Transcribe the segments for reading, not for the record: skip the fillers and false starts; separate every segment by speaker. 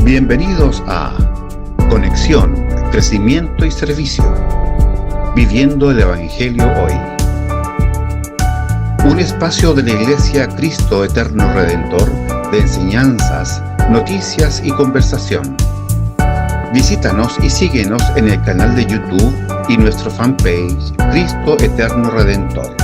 Speaker 1: Bienvenidos a Conexión, Crecimiento y Servicio, Viviendo el Evangelio Hoy. Un espacio de la Iglesia Cristo Eterno Redentor de enseñanzas, noticias y conversación. Visítanos y síguenos en el canal de YouTube y nuestro fanpage Cristo Eterno Redentor.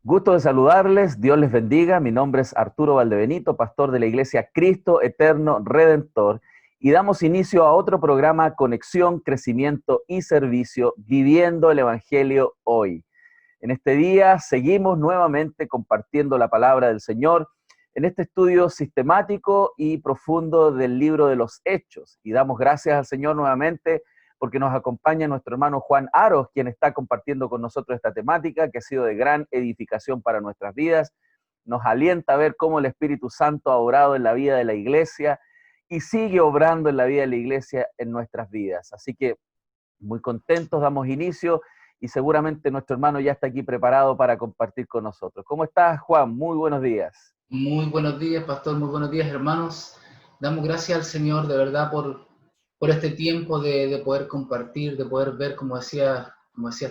Speaker 2: Gusto de saludarles, Dios les bendiga. Mi nombre es Arturo Valdebenito, pastor de la Iglesia Cristo Eterno Redentor, y damos inicio a otro programa, Conexión, Crecimiento y Servicio, Viviendo el Evangelio Hoy. En este día seguimos nuevamente compartiendo la palabra del Señor en este estudio sistemático y profundo del libro de los Hechos, y damos gracias al Señor nuevamente porque nos acompaña nuestro hermano Juan Aros, quien está compartiendo con nosotros esta temática que ha sido de gran edificación para nuestras vidas. Nos alienta a ver cómo el Espíritu Santo ha obrado en la vida de la iglesia y sigue obrando en la vida de la iglesia en nuestras vidas. Así que muy contentos, damos inicio y seguramente nuestro hermano ya está aquí preparado para compartir con nosotros. ¿Cómo estás, Juan? Muy buenos días.
Speaker 3: Muy buenos días, pastor, muy buenos días, hermanos. Damos gracias al Señor de verdad por este tiempo de poder compartir, de poder ver, como decías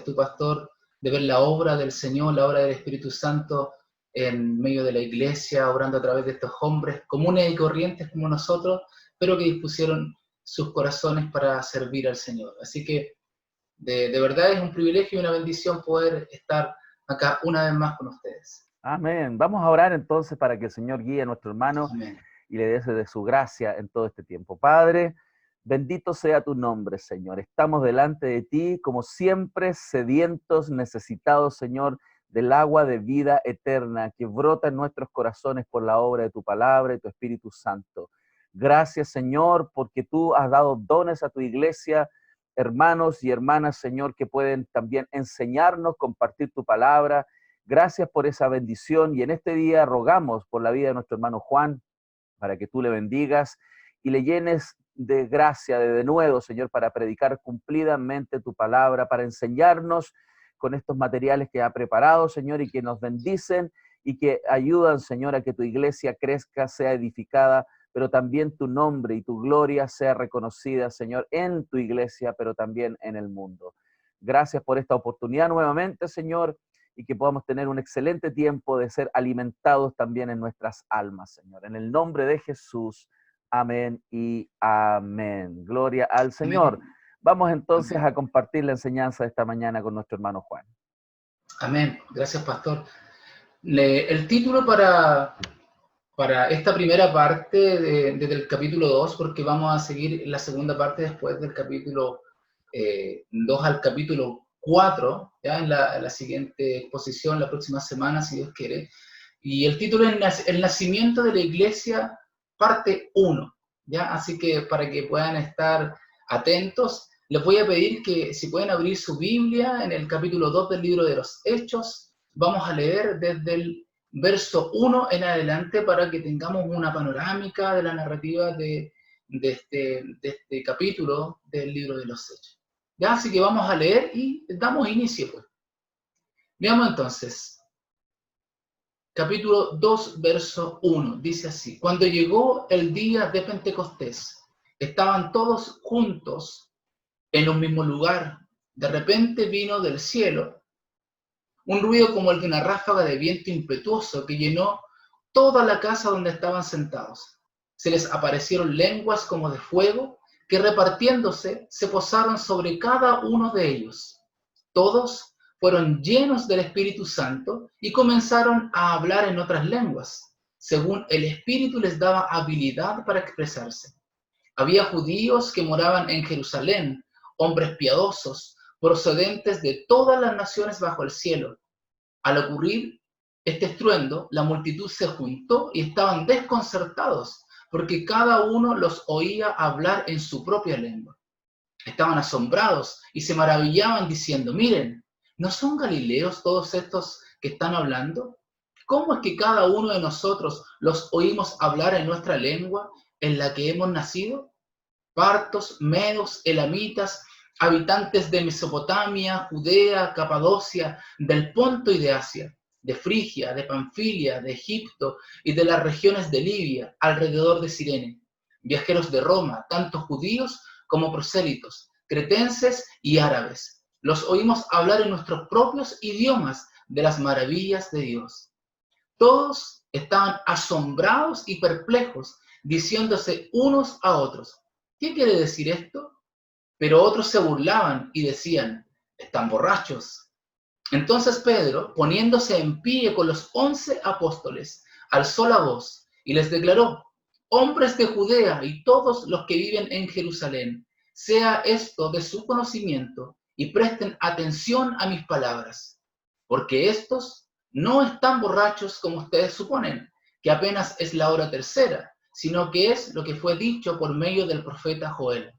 Speaker 3: tú, pastor, de ver la obra del Señor, la obra del Espíritu Santo en medio de la iglesia, obrando a través de estos hombres comunes y corrientes como nosotros, pero que dispusieron sus corazones para servir al Señor. Así que de verdad es un privilegio y una bendición poder estar acá una vez más con ustedes.
Speaker 2: Amén. Vamos a orar entonces para que el Señor guíe a nuestro hermano.
Speaker 3: Amén.
Speaker 2: Y le des de su gracia en todo este tiempo. Padre, bendito sea tu nombre, Señor. Estamos delante de ti, como siempre, sedientos, necesitados, Señor, del agua de vida eterna que brota en nuestros corazones por la obra de tu palabra y tu Espíritu Santo. Gracias, Señor, porque tú has dado dones a tu iglesia, hermanos y hermanas, Señor, que pueden también enseñarnos, compartir tu palabra. Gracias por esa bendición y en este día rogamos por la vida de nuestro hermano Juan, para que tú le bendigas y le llenes de gracia, de denuedo, Señor, para predicar cumplidamente tu palabra, para enseñarnos con estos materiales que ha preparado, Señor, y que nos bendicen y que ayudan, Señor, a que tu iglesia crezca, sea edificada, pero también tu nombre y tu gloria sea reconocida, Señor, en tu iglesia, pero también en el mundo. Gracias por esta oportunidad nuevamente, Señor, y que podamos tener un excelente tiempo de ser alimentados también en nuestras almas, Señor. En el nombre de Jesús, amén y amén. Gloria al Señor.
Speaker 3: Amén.
Speaker 2: Vamos entonces
Speaker 3: Amén.
Speaker 2: a compartir la enseñanza de esta mañana con nuestro hermano Juan.
Speaker 3: Amén. Gracias, pastor. El título para esta primera parte desde el capítulo 2, porque vamos a seguir la segunda parte después del capítulo 2 al capítulo 4, ya en la siguiente exposición, la próxima semana, si Dios quiere. Y el título es El nacimiento de la iglesia, parte 1, ¿ya? Así que para que puedan estar atentos, les voy a pedir que si pueden abrir su Biblia en el capítulo 2 del libro de los Hechos, vamos a leer desde el verso 1 en adelante para que tengamos una panorámica de la narrativa de este capítulo del libro de los Hechos. Ya, así que vamos a leer y damos inicio, pues. Veamos entonces. Capítulo 2, verso 1, dice así: Cuando llegó el día de Pentecostés, estaban todos juntos en un mismo lugar. De repente vino del cielo un ruido como el de una ráfaga de viento impetuoso que llenó toda la casa donde estaban sentados. Se les aparecieron lenguas como de fuego que repartiéndose se posaron sobre cada uno de ellos. Todos fueron llenos del Espíritu Santo y comenzaron a hablar en otras lenguas, según el Espíritu les daba habilidad para expresarse. Había judíos que moraban en Jerusalén, hombres piadosos, procedentes de todas las naciones bajo el cielo. Al ocurrir este estruendo, la multitud se juntó y estaban desconcertados, porque cada uno los oía hablar en su propia lengua. Estaban asombrados y se maravillaban diciendo: miren, ¿no son galileos todos estos que están hablando? ¿Cómo es que cada uno de nosotros los oímos hablar en nuestra lengua en la que hemos nacido? Partos, medos, elamitas, habitantes de Mesopotamia, Judea, Capadocia, del Ponto y de Asia, de Frigia, de Panfilia, de Egipto y de las regiones de Libia, alrededor de Cirene, viajeros de Roma, tanto judíos como prosélitos, cretenses y árabes. Los oímos hablar en nuestros propios idiomas de las maravillas de Dios. Todos estaban asombrados y perplejos, diciéndose unos a otros, ¿qué quiere decir esto? Pero otros se burlaban y decían, están borrachos. Entonces Pedro, poniéndose en pie con los 11 apóstoles, alzó la voz y les declaró, hombres de Judea y todos los que viven en Jerusalén, sea esto de su conocimiento y presten atención a mis palabras, porque estos no están borrachos como ustedes suponen, que apenas es la hora tercera, sino que es lo que fue dicho por medio del profeta Joel.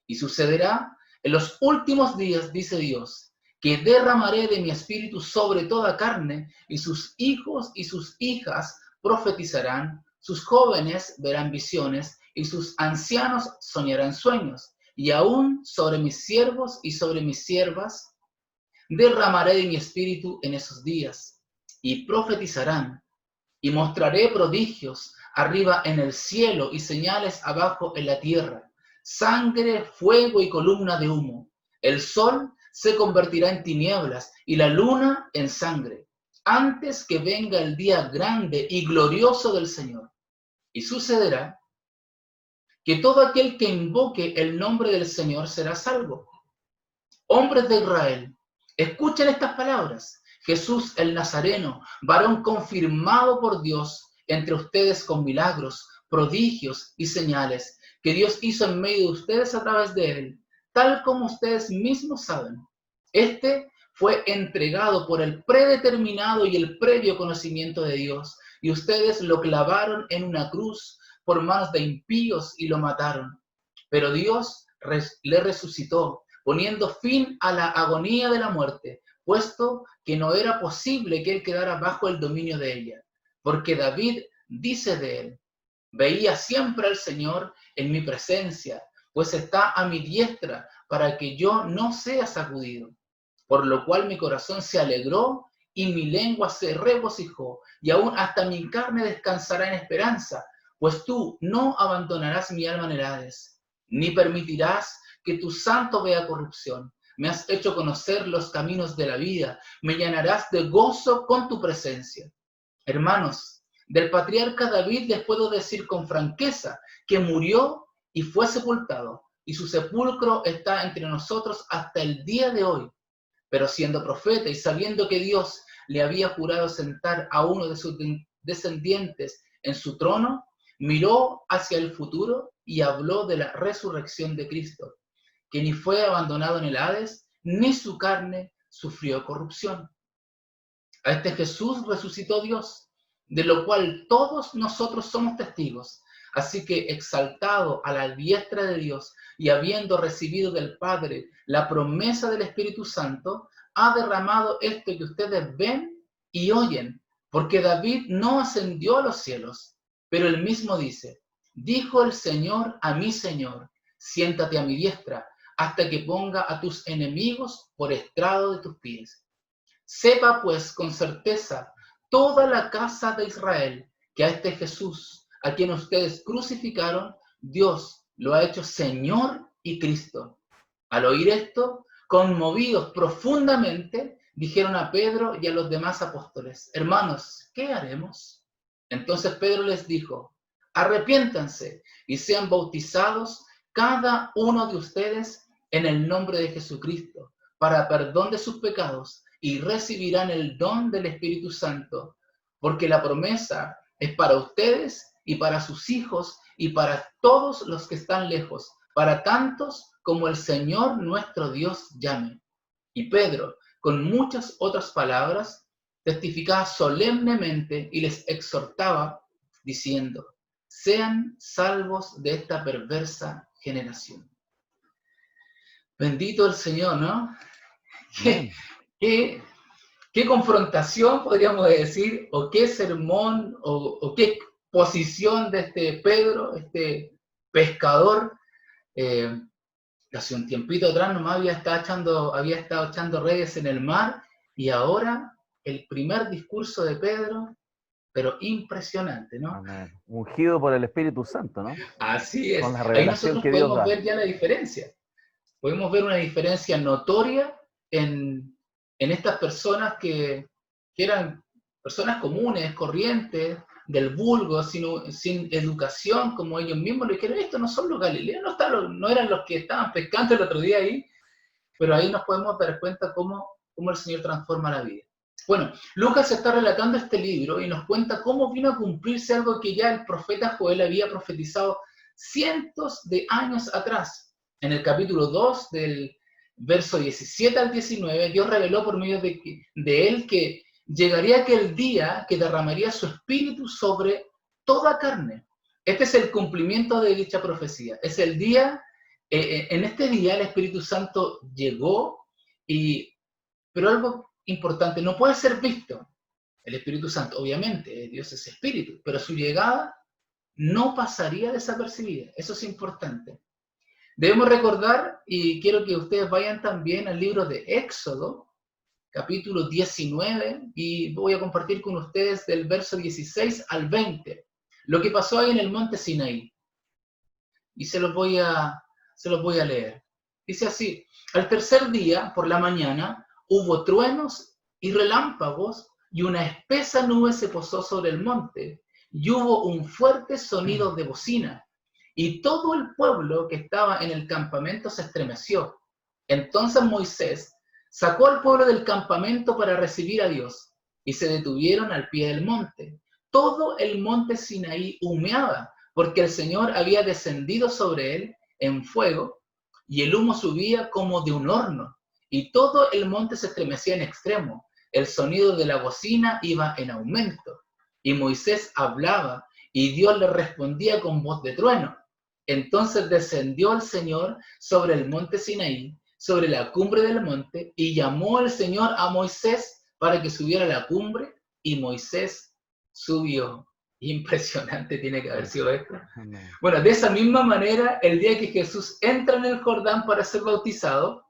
Speaker 3: Y sucederá en los últimos días, dice Dios, que derramaré de mi espíritu sobre toda carne, y sus hijos y sus hijas profetizarán, sus jóvenes verán visiones, y sus ancianos soñarán sueños, y aún sobre mis siervos y sobre mis siervas derramaré de mi espíritu en esos días, y profetizarán, y mostraré prodigios arriba en el cielo y señales abajo en la tierra, sangre, fuego y columna de humo. El sol se convertirá en tinieblas y la luna en sangre, antes que venga el día grande y glorioso del Señor. Y sucederá que todo aquel que invoque el nombre del Señor será salvo. Hombres de Israel, escuchen estas palabras. Jesús el Nazareno, varón confirmado por Dios entre ustedes con milagros, prodigios y señales que Dios hizo en medio de ustedes a través de él, tal como ustedes mismos saben. Este fue entregado por el predeterminado y el previo conocimiento de Dios, y ustedes lo clavaron en una cruz por manos de impíos y lo mataron. Pero Dios le resucitó, poniendo fin a la agonía de la muerte, puesto que no era posible que él quedara bajo el dominio de ella. Porque David dice de él, veía siempre al Señor en mi presencia, pues está a mi diestra para que yo no sea sacudido. Por lo cual mi corazón se alegró y mi lengua se regocijó, y aún hasta mi carne descansará en esperanza, pues tú no abandonarás mi alma en el Hades, ni permitirás que tu santo vea corrupción. Me has hecho conocer los caminos de la vida, me llenarás de gozo con tu presencia. Hermanos, del patriarca David les puedo decir con franqueza que murió y fue sepultado, y su sepulcro está entre nosotros hasta el día de hoy. Pero siendo profeta y sabiendo que Dios le había jurado sentar a uno de sus descendientes en su trono, miró hacia el futuro y habló de la resurrección de Cristo, que ni fue abandonado en el Hades, ni su carne sufrió corrupción. A este Jesús resucitó Dios, de lo cual todos nosotros somos testigos. Así que exaltado a la diestra de Dios y habiendo recibido del Padre la promesa del Espíritu Santo, ha derramado esto que ustedes ven y oyen, porque David no ascendió a los cielos, pero él mismo dice, dijo el Señor a mi Señor, siéntate a mi diestra, hasta que ponga a tus enemigos por estrado de tus pies. Sepa pues con certeza toda la casa de Israel que a este Jesús, a quien ustedes crucificaron, Dios lo ha hecho Señor y Cristo. Al oír esto, conmovidos profundamente, dijeron a Pedro y a los demás apóstoles, hermanos, ¿qué haremos? Entonces Pedro les dijo, arrepiéntanse y sean bautizados cada uno de ustedes en el nombre de Jesucristo, para perdón de sus pecados, y recibirán el don del Espíritu Santo, porque la promesa es para ustedes y para sus hijos y para todos los que están lejos, para tantos como el Señor nuestro Dios llame. Y Pedro, con muchas otras palabras, testificaba solemnemente y les exhortaba, diciendo, sean salvos de esta perversa generación. Bendito el Señor, ¿no? ¿Qué confrontación, podríamos decir, o qué sermón, o qué posición de este Pedro, este pescador, hace un tiempito atrás nomás había estado echando redes en el mar, y ahora el primer discurso de Pedro, pero impresionante, ¿no?
Speaker 2: Amén. Ungido por el Espíritu Santo, ¿no?
Speaker 3: Así es.
Speaker 2: Con la
Speaker 3: Ahí
Speaker 2: revelación
Speaker 3: nosotros
Speaker 2: que Dios
Speaker 3: podemos
Speaker 2: da.
Speaker 3: ver ya la diferencia. Podemos ver una diferencia notoria en estas personas que eran personas comunes, corrientes, del vulgo, sin educación, como ellos mismos lo dijeron. Estos no son los galileos, no eran los que estaban pescando el otro día ahí, pero ahí nos podemos dar cuenta cómo el Señor transforma la vida. Bueno, Lucas está relatando este libro y nos cuenta cómo vino a cumplirse algo que ya el profeta Joel había profetizado cientos de años atrás. En el capítulo 2 del verso 17 al 19, Dios reveló por medio de él que llegaría aquel día que derramaría su espíritu sobre toda carne. Este es el cumplimiento de dicha profecía. Es el día, en este día el Espíritu Santo llegó, pero algo importante, no puede ser visto. El Espíritu Santo, obviamente, Dios es espíritu, pero su llegada no pasaría desapercibida. Eso es importante. Debemos recordar, y quiero que ustedes vayan también al libro de Éxodo, capítulo 19, y voy a compartir con ustedes del verso 16 al 20, lo que pasó ahí en el monte Sinaí. Y se los voy a leer. Dice así: al tercer día, por la mañana, hubo truenos y relámpagos, y una espesa nube se posó sobre el monte, y hubo un fuerte sonido de bocina, y todo el pueblo que estaba en el campamento se estremeció. Entonces Moisés sacó al pueblo del campamento para recibir a Dios, y se detuvieron al pie del monte. Todo el monte Sinaí humeaba, porque el Señor había descendido sobre él en fuego, y el humo subía como de un horno, y todo el monte se estremecía en extremo. El sonido de la bocina iba en aumento, y Moisés hablaba, y Dios le respondía con voz de trueno. Entonces descendió el Señor sobre el monte Sinaí, sobre la cumbre del monte, y llamó el Señor a Moisés para que subiera a la cumbre, y Moisés subió. Impresionante tiene que haber sido esto. Bueno, de esa misma manera, el día que Jesús entra en el Jordán para ser bautizado,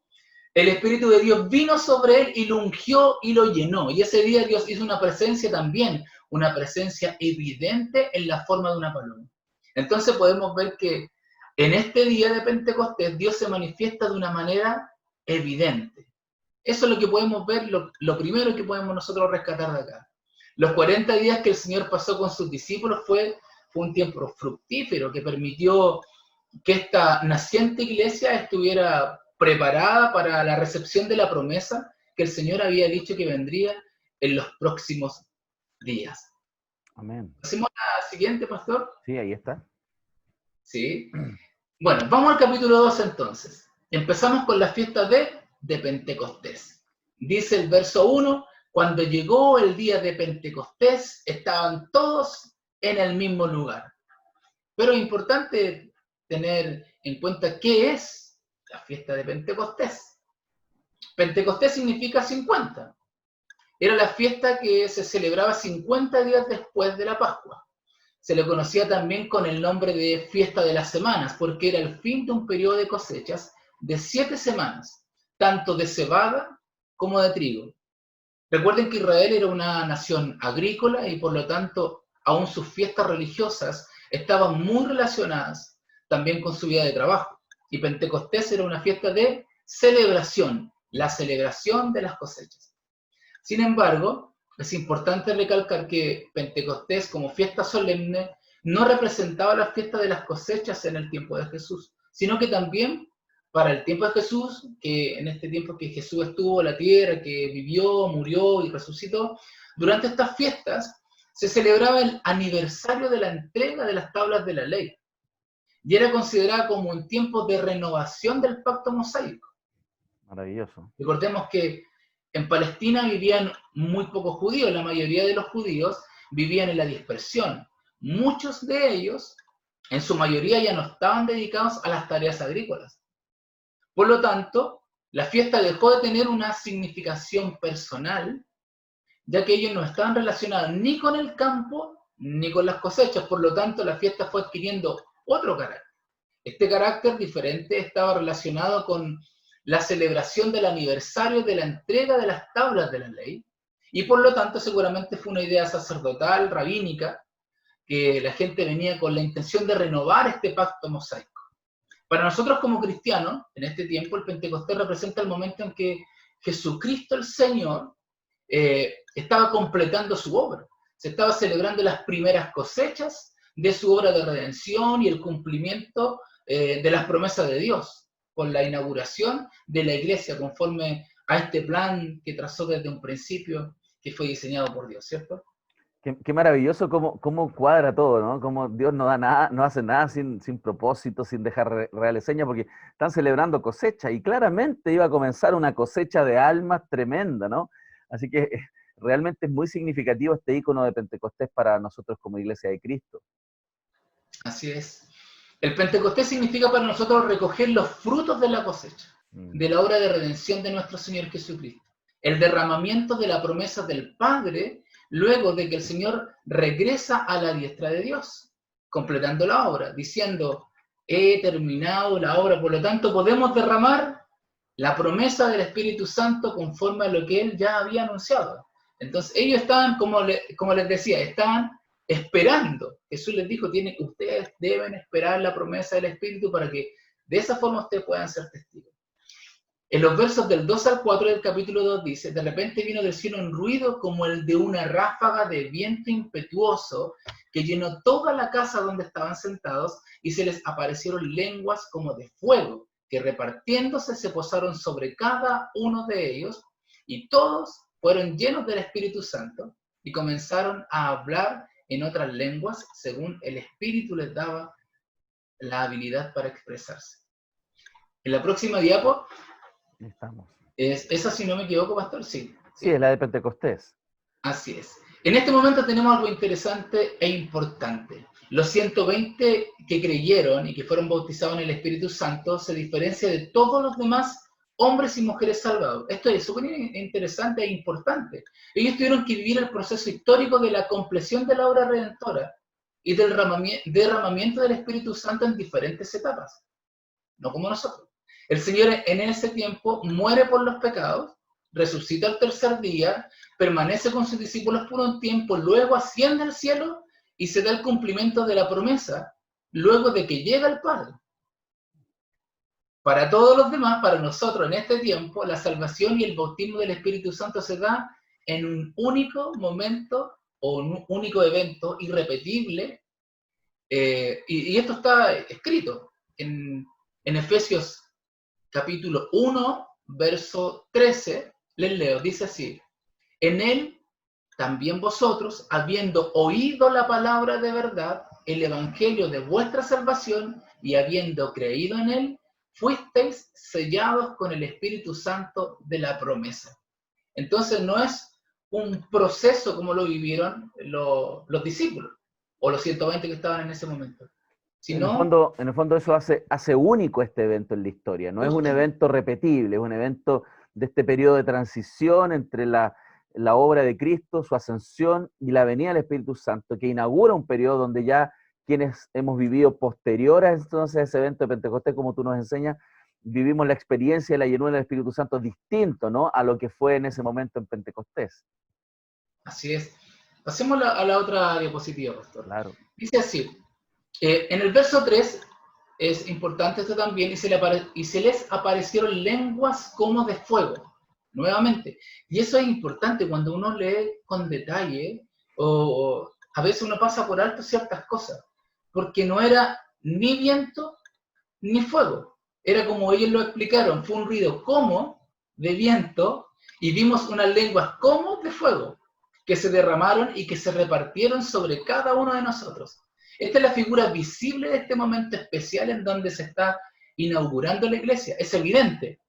Speaker 3: el Espíritu de Dios vino sobre él y lo ungió y lo llenó. Y ese día Dios hizo una presencia también, una presencia evidente en la forma de una paloma. Entonces podemos ver que en este día de Pentecostés Dios se manifiesta de una manera evidente. Eso es lo que podemos ver, lo primero que podemos nosotros rescatar de acá. Los 40 días que el Señor pasó con sus discípulos fue un tiempo fructífero que permitió que esta naciente iglesia estuviera preparada para la recepción de la promesa que el Señor había dicho que vendría en los próximos días.
Speaker 2: Amén.
Speaker 3: ¿Hacemos la siguiente, pastor?
Speaker 2: Sí, ahí está.
Speaker 3: Sí. Bueno, vamos al capítulo 2 entonces. Empezamos con la fiesta de Pentecostés. Dice el verso 1, cuando llegó el día de Pentecostés, estaban todos en el mismo lugar. Pero es importante tener en cuenta qué es la fiesta de Pentecostés. Pentecostés significa 50. Era la fiesta que se celebraba 50 días después de la Pascua. Se le conocía también con el nombre de fiesta de las semanas, porque era el fin de un periodo de cosechas de 7 semanas, tanto de cebada como de trigo. Recuerden que Israel era una nación agrícola y por lo tanto aún sus fiestas religiosas estaban muy relacionadas también con su vida de trabajo. Y Pentecostés era una fiesta de celebración, la celebración de las cosechas. Sin embargo, es importante recalcar que Pentecostés como fiesta solemne no representaba la fiesta de las cosechas en el tiempo de Jesús, sino que también para el tiempo de Jesús, que en este tiempo que Jesús estuvo en la tierra, que vivió, murió y resucitó, durante estas fiestas se celebraba el aniversario de la entrega de las tablas de la ley. Y era considerada como un tiempo de renovación del pacto mosaico.
Speaker 2: Maravilloso.
Speaker 3: Recordemos que en Palestina vivían muy pocos judíos, la mayoría de los judíos vivían en la dispersión. Muchos de ellos, en su mayoría, ya no estaban dedicados a las tareas agrícolas. Por lo tanto, la fiesta dejó de tener una significación personal, ya que ellos no estaban relacionados ni con el campo ni con las cosechas. Por lo tanto, la fiesta fue adquiriendo otro carácter. Este carácter diferente estaba relacionado con la celebración del aniversario de la entrega de las tablas de la ley Y por lo tanto seguramente fue una idea sacerdotal, rabínica, que la gente venía con la intención de renovar este pacto mosaico. Para nosotros como cristianos, en este tiempo, el Pentecostés representa el momento en que Jesucristo el Señor estaba completando su obra. Se estaba celebrando las primeras cosechas de su obra de redención y el cumplimiento de las promesas de Dios, con la inauguración de la iglesia conforme a este plan que trazó desde un principio, que fue diseñado por Dios, ¿cierto?
Speaker 2: Qué maravilloso cómo cuadra todo, ¿no? Cómo Dios no da nada, no hace nada sin propósito, sin dejar reales señas, porque están celebrando cosecha y claramente iba a comenzar una cosecha de almas tremenda, ¿no? Así que realmente es muy significativo este ícono de Pentecostés para nosotros como Iglesia de Cristo.
Speaker 3: Así es. El Pentecostés significa para nosotros recoger los frutos de la cosecha, de la obra de redención de nuestro Señor Jesucristo. El derramamiento de la promesa del Padre luego de que el Señor regresa a la diestra de Dios, completando la obra, diciendo, he terminado la obra, por lo tanto podemos derramar la promesa del Espíritu Santo conforme a lo que Él ya había anunciado. Entonces ellos estaban, como les decía, estaban esperando. Jesús les dijo, ustedes deben esperar la promesa del Espíritu para que de esa forma ustedes puedan ser testigos. En los versos del 2 al 4 del capítulo 2 dice, de repente vino del cielo un ruido como el de una ráfaga de viento impetuoso que llenó toda la casa donde estaban sentados y se les aparecieron lenguas como de fuego que repartiéndose se posaron sobre cada uno de ellos y todos fueron llenos del Espíritu Santo y comenzaron a hablar en otras lenguas según el Espíritu les daba la habilidad para expresarse. En la próxima diapo
Speaker 2: Estamos.
Speaker 3: esa, si no me equivoco, pastor, sí.
Speaker 2: Sí, es la de Pentecostés.
Speaker 3: Así es. En este momento tenemos algo interesante e importante. Los 120 que creyeron y que fueron bautizados en el Espíritu Santo se diferencian de todos los demás hombres y mujeres salvados. Esto es súper interesante e importante. Ellos tuvieron que vivir el proceso histórico de la compleción de la obra redentora y del derramamiento del Espíritu Santo en diferentes etapas. No como nosotros. El Señor en ese tiempo muere por los pecados, resucita al tercer día, permanece con sus discípulos por un tiempo, luego asciende al cielo y se da el cumplimiento de la promesa, luego de que llega el Padre. Para todos los demás, para nosotros en este tiempo, la salvación y el bautismo del Espíritu Santo se da en un único momento o un único evento irrepetible, y esto está escrito en Efesios capítulo 1, verso 13, les leo, dice así, en él también vosotros, habiendo oído la palabra de verdad, el evangelio de vuestra salvación, y habiendo creído en él, fuisteis sellados con el Espíritu Santo de la promesa. Entonces no es un proceso como lo vivieron los discípulos, o los 120 que estaban en ese momento.
Speaker 2: En el fondo eso hace único este evento en la historia. No es un evento repetible, es un evento de este periodo de transición entre la obra de Cristo, su ascensión y la venida del Espíritu Santo, que inaugura un periodo donde ya quienes hemos vivido posterior a entonces ese evento de Pentecostés, como tú nos enseñas, vivimos la experiencia de la llenura del Espíritu Santo distinto, ¿no?, a lo que fue en ese momento en Pentecostés.
Speaker 3: Así es. Pasemos a la otra diapositiva, pastor.
Speaker 2: Claro.
Speaker 3: Dice así. En el verso 3, es importante esto también, y se les aparecieron lenguas como de fuego, nuevamente. Y eso es importante cuando uno lee con detalle, o a veces uno pasa por alto ciertas cosas, porque no era ni viento ni fuego. Era como ellos lo explicaron, fue un ruido como de viento, y vimos unas lenguas como de fuego, que se derramaron y que se repartieron sobre cada uno de nosotros. Esta es la figura visible de este momento especial en donde se está inaugurando la iglesia. Es evidente.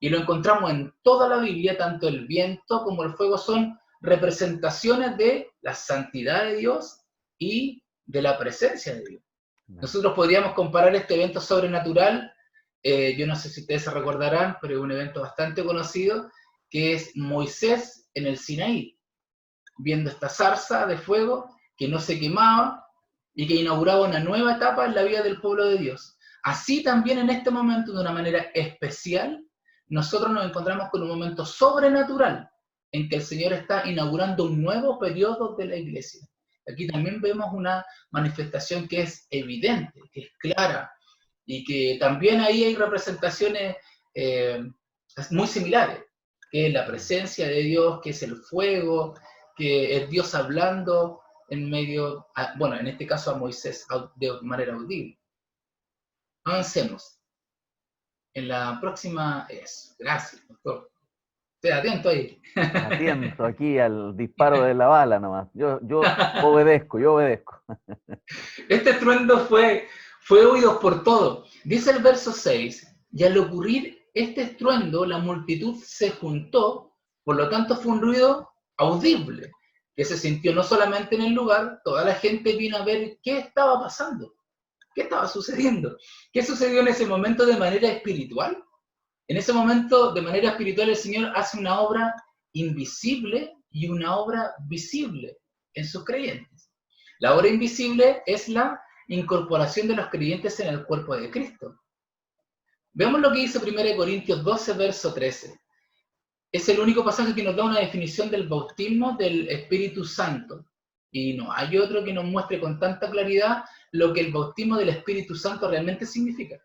Speaker 3: Y lo encontramos en toda la Biblia, tanto el viento como el fuego son representaciones de la santidad de Dios y de la presencia de Dios. Nosotros podríamos comparar este evento sobrenatural, yo no sé si ustedes se recordarán, pero es un evento bastante conocido, que es Moisés en el Sinaí, viendo esta zarza de fuego que no se quemaba, y que inauguraba una nueva etapa en la vida del pueblo de Dios. Así también en este momento, de una manera especial, nosotros nos encontramos con un momento sobrenatural en que el Señor está inaugurando un nuevo periodo de la iglesia. Aquí también vemos una manifestación que es evidente, que es clara, y que también ahí hay representaciones muy similares, que es la presencia de Dios, que es el fuego, que es Dios hablando en medio, bueno, en este caso a Moisés de manera audible. Avancemos. En la próxima es, gracias, doctor. Esté atento ahí.
Speaker 2: Atento aquí al disparo de la bala nomás. Yo obedezco, yo obedezco.
Speaker 3: Este estruendo fue oído por todos. Dice el verso 6, y al ocurrir este estruendo, la multitud se juntó, por lo tanto fue un ruido audible, que se sintió no solamente en el lugar, toda la gente vino a ver qué estaba pasando, qué estaba sucediendo, qué sucedió en ese momento de manera espiritual. En ese momento, de manera espiritual, el Señor hace una obra invisible y una obra visible en sus creyentes. La obra invisible es la incorporación de los creyentes en el cuerpo de Cristo. Veamos lo que dice 1 Corintios 12, verso 13. Es el único pasaje que nos da una definición del bautismo del Espíritu Santo. Y no hay otro que nos muestre con tanta claridad lo que el bautismo del Espíritu Santo realmente significa.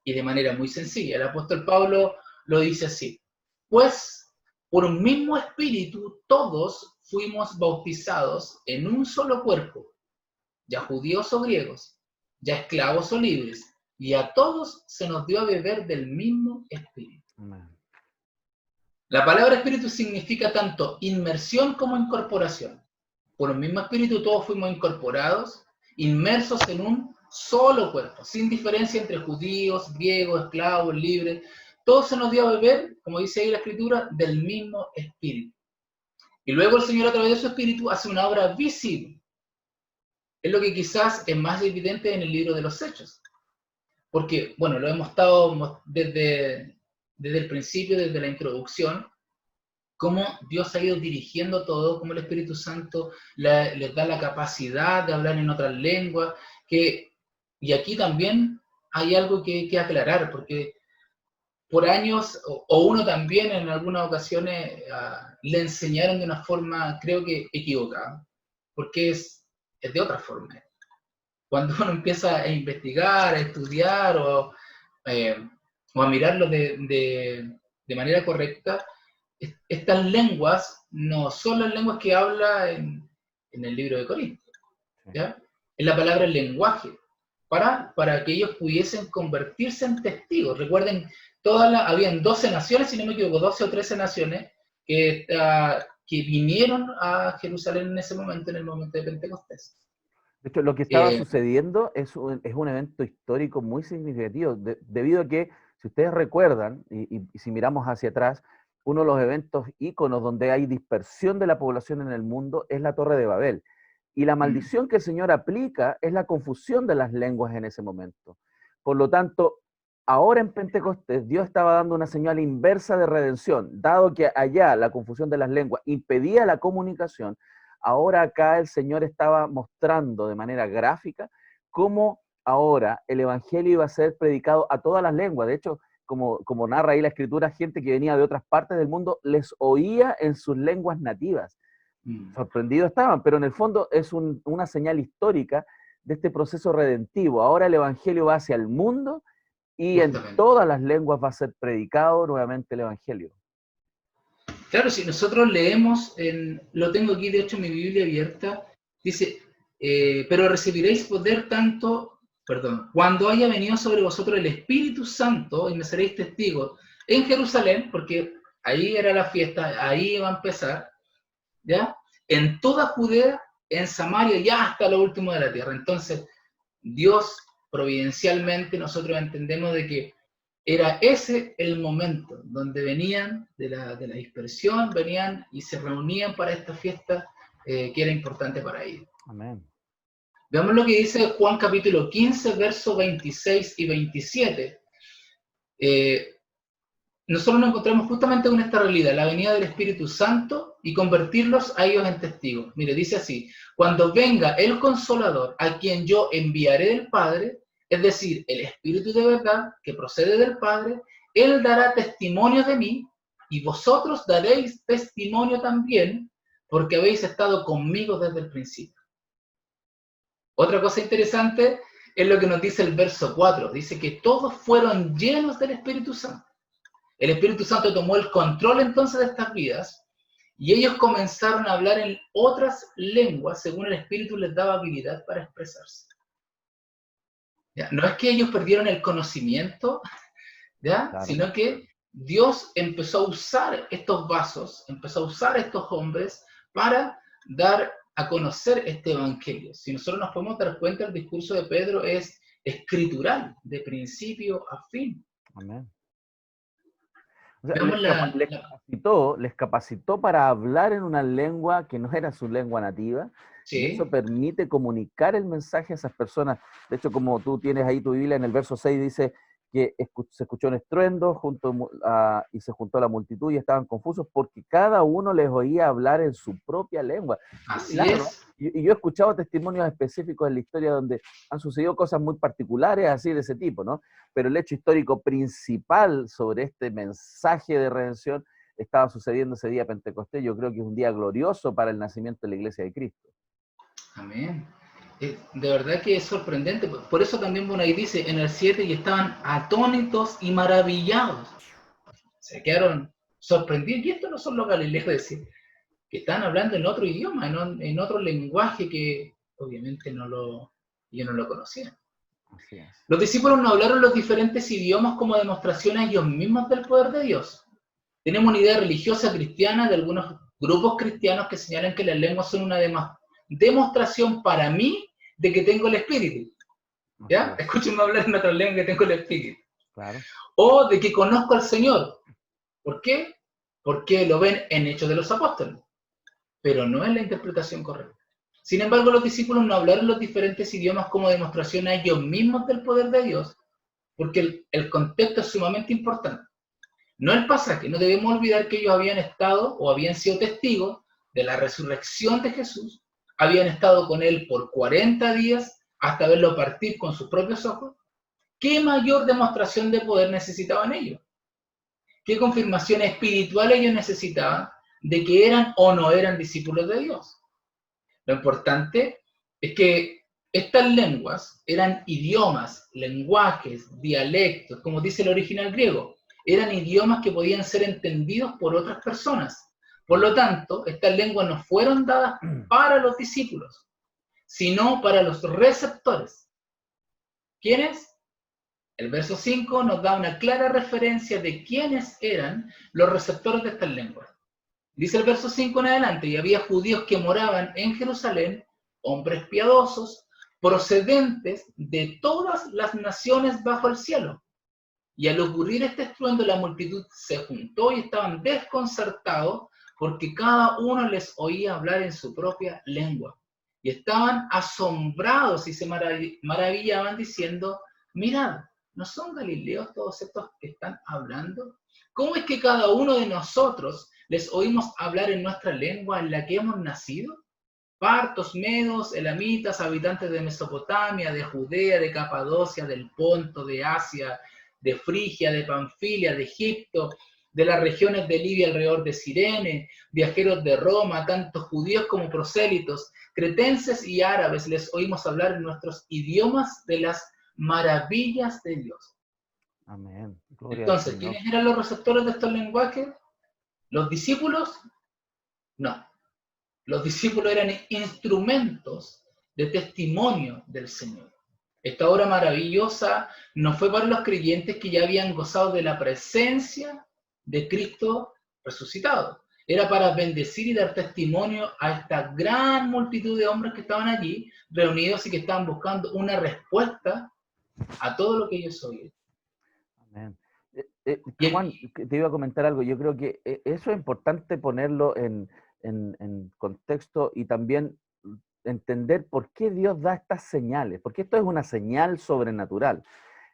Speaker 3: Y de manera muy sencilla, el apóstol Pablo lo dice así: pues por un mismo espíritu todos fuimos bautizados en un solo cuerpo, ya judíos o griegos, ya esclavos o libres, y a todos se nos dio a beber del mismo espíritu.
Speaker 2: Amén.
Speaker 3: La palabra espíritu significa tanto inmersión como incorporación. Por un mismo espíritu todos fuimos incorporados, inmersos en un solo cuerpo, sin diferencia entre judíos, griegos, esclavos, libres. Todos se nos dio a beber, como dice ahí la Escritura, del mismo espíritu. Y luego el Señor, a través de su espíritu, hace una obra visible. Es lo que quizás es más evidente en el libro de los Hechos. Porque, bueno, lo hemos estado desde el principio, desde la introducción, cómo Dios ha ido dirigiendo todo, cómo el Espíritu Santo les da la capacidad de hablar en otras lenguas, y aquí también hay algo que aclarar, porque por años, o uno también en algunas ocasiones, le enseñaron de una forma, creo que equivocada, porque es de otra forma. Cuando uno empieza a investigar, a estudiar, o a mirarlo de manera correcta, estas lenguas no son las lenguas que habla en el libro de Corintios, ¿ya? Es la palabra lenguaje, para que ellos pudiesen convertirse en testigos. Recuerden, habían 12 naciones, si no me equivoco, 12 o 13 naciones que vinieron a Jerusalén en ese momento, en el momento de Pentecostés.
Speaker 2: De hecho, lo que estaba sucediendo es un evento histórico muy significativo, debido a que, si ustedes recuerdan, y si miramos hacia atrás, uno de los eventos íconos donde hay dispersión de la población en el mundo es la Torre de Babel. Y la maldición que el Señor aplica es la confusión de las lenguas en ese momento. Por lo tanto, ahora en Pentecostés, Dios estaba dando una señal inversa de redención. Dado que allá la confusión de las lenguas impedía la comunicación, ahora acá el Señor estaba mostrando de manera gráfica cómo ahora el Evangelio iba a ser predicado a todas las lenguas. De hecho, como narra ahí la Escritura, gente que venía de otras partes del mundo les oía en sus lenguas nativas. Sorprendidos estaban, pero en el fondo es una señal histórica de este proceso redentivo. Ahora el Evangelio va hacia el mundo y en todas las lenguas va a ser predicado nuevamente el Evangelio.
Speaker 3: Claro, si nosotros leemos, lo tengo aquí de hecho en mi Biblia abierta, dice, pero recibiréis poder cuando haya venido sobre vosotros el Espíritu Santo y me seréis testigos en Jerusalén, porque ahí era la fiesta, ahí iba a empezar, ¿ya? En toda Judea, en Samaria, ya hasta lo último de la tierra. Entonces, Dios, providencialmente, nosotros entendemos de que era ese el momento donde venían de la dispersión, venían y se reunían para esta fiesta que era importante para ellos.
Speaker 2: Amén.
Speaker 3: Veamos lo que dice Juan capítulo 15, versos 26 y 27. Nosotros nos encontramos justamente con esta realidad, la venida del Espíritu Santo y convertirlos a ellos en testigos. Mire, dice así: cuando venga el Consolador, a quien yo enviaré del Padre, es decir, el Espíritu de verdad que procede del Padre, Él dará testimonio de mí, y vosotros daréis testimonio también, porque habéis estado conmigo desde el principio. Otra cosa interesante es lo que nos dice el verso 4. Dice que todos fueron llenos del Espíritu Santo. El Espíritu Santo tomó el control entonces de estas vidas y ellos comenzaron a hablar en otras lenguas según el Espíritu les daba habilidad para expresarse. ¿Ya? No es que ellos perdieron el conocimiento, ¿ya?
Speaker 2: Claro.
Speaker 3: Sino que Dios empezó a usar estos vasos, empezó a usar estos hombres para dar a conocer este evangelio. Si nosotros nos podemos dar cuenta, el discurso de Pedro es escritural, de principio a fin.
Speaker 2: Amén. O sea,
Speaker 3: Veamos
Speaker 2: les capacitó para hablar en una lengua que no era su lengua nativa, y
Speaker 3: Sí,
Speaker 2: eso permite comunicar el mensaje a esas personas. De hecho, como tú tienes ahí tu Biblia, en el verso 6 dice que se escuchó un estruendo y se juntó la multitud y estaban confusos porque cada uno les oía hablar en su propia lengua.
Speaker 3: así
Speaker 2: Claro, ¿no?
Speaker 3: es.
Speaker 2: Y yo he escuchado testimonios específicos en la historia donde han sucedido cosas muy particulares así de ese tipo, ¿no? Pero el hecho histórico principal sobre este mensaje de redención estaba sucediendo ese día Pentecostés. Yo creo que es un día glorioso para el nacimiento de la Iglesia de Cristo.
Speaker 3: Amén. De verdad que es sorprendente. Por eso también bueno, ahí dice en el 7, y estaban atónitos y maravillados. Se quedaron sorprendidos. Y estos no son los galileos, es decir, que están hablando en otro idioma, en otro lenguaje que obviamente ellos no lo conocían.
Speaker 2: Así es.
Speaker 3: Los discípulos no hablaron los diferentes idiomas como demostración a ellos mismos del poder de Dios. Tenemos una idea religiosa cristiana de algunos grupos cristianos que señalan que las lenguas son una demostración para mí de que tengo el Espíritu. ¿Ya? Escúchenme hablar en otra lengua que tengo el Espíritu.
Speaker 2: Claro.
Speaker 3: O de que conozco al Señor. ¿Por qué? Porque lo ven en Hechos de los Apóstoles. Pero no es la interpretación correcta. Sin embargo, los discípulos no hablaron los diferentes idiomas como demostración a ellos mismos del poder de Dios, porque el contexto es sumamente importante. No el pasaje, no debemos olvidar que ellos habían estado o habían sido testigos de la resurrección de Jesús, habían estado con él por 40 días hasta verlo partir con sus propios ojos. ¿Qué mayor demostración de poder necesitaban ellos? ¿Qué confirmación espiritual ellos necesitaban de que eran o no eran discípulos de Dios? Lo importante es que estas lenguas eran idiomas, lenguajes, dialectos, como dice el original griego. Eran idiomas que podían ser entendidos por otras personas. Por lo tanto, estas lenguas no fueron dadas para los discípulos, sino para los receptores. ¿Quiénes? El verso 5 nos da una clara referencia de quiénes eran los receptores de estas lenguas. Dice el verso 5 en adelante, y había judíos que moraban en Jerusalén, hombres piadosos, procedentes de todas las naciones bajo el cielo. Y al ocurrir este estruendo, la multitud se juntó y estaban desconcertados porque cada uno les oía hablar en su propia lengua. Y estaban asombrados y se maravillaban diciendo, mirad, ¿no son galileos todos estos que están hablando? ¿Cómo es que cada uno de nosotros les oímos hablar en nuestra lengua en la que hemos nacido? Partos, medos, elamitas, habitantes de Mesopotamia, de Judea, de Capadocia, del Ponto, de Asia, de Frigia, de Panfilia, de Egipto, de las regiones de Libia alrededor de Cirene, viajeros de Roma, tanto judíos como prosélitos, cretenses y árabes, les oímos hablar en nuestros idiomas de las maravillas de Dios.
Speaker 2: Amén. Gloria
Speaker 3: Entonces, ¿quiénes eran los receptores de estos lenguajes? ¿Los discípulos? No. Los discípulos eran instrumentos de testimonio del Señor. Esta obra maravillosa no fue para los creyentes que ya habían gozado de la presencia de Cristo resucitado. Era para bendecir y dar testimonio a esta gran multitud de hombres que estaban allí, reunidos y que estaban buscando una respuesta a todo lo que ellos oían.
Speaker 2: Amén. Juan, te iba a comentar algo. Yo creo que eso es importante ponerlo en contexto y también entender por qué Dios da estas señales, porque esto es una señal sobrenatural.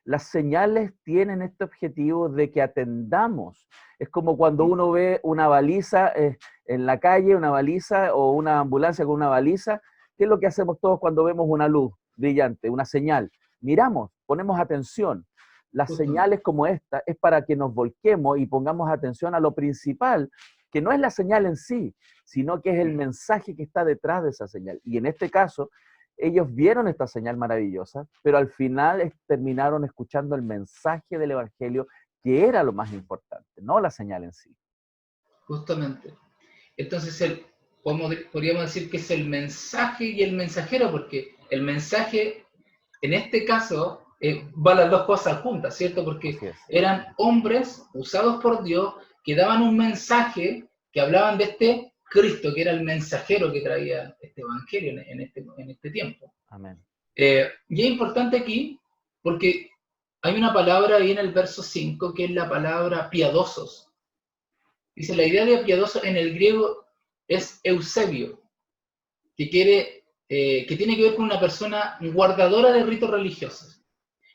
Speaker 2: Las señales tienen este objetivo de que atendamos. Es como cuando uno ve una baliza en la calle, una baliza o una ambulancia con una baliza. ¿Qué es lo que hacemos todos cuando vemos una luz brillante, una señal? Miramos, ponemos atención. Las
Speaker 3: Justo.
Speaker 2: señales como esta es para que nos volquemos y pongamos atención a lo principal, que no es la señal en sí, sino que es el mensaje que está detrás de esa señal. Y en este caso, ellos vieron esta señal maravillosa, pero al final terminaron escuchando el mensaje del Evangelio, que era lo más importante, no la señal en sí.
Speaker 3: Justamente. Entonces, podríamos decir que es el mensaje y el mensajero, porque el mensaje, en este caso, van las dos cosas juntas, ¿cierto? Porque eran hombres usados por Dios que daban un mensaje, que hablaban de este Cristo, que era el mensajero que traía este evangelio en este tiempo.
Speaker 2: Amén.
Speaker 3: Y es importante aquí, porque hay una palabra ahí en el verso 5, que es la palabra piadosos. Dice, la idea de piadoso en el griego es eusebio, que tiene que ver con una persona guardadora de ritos religiosos.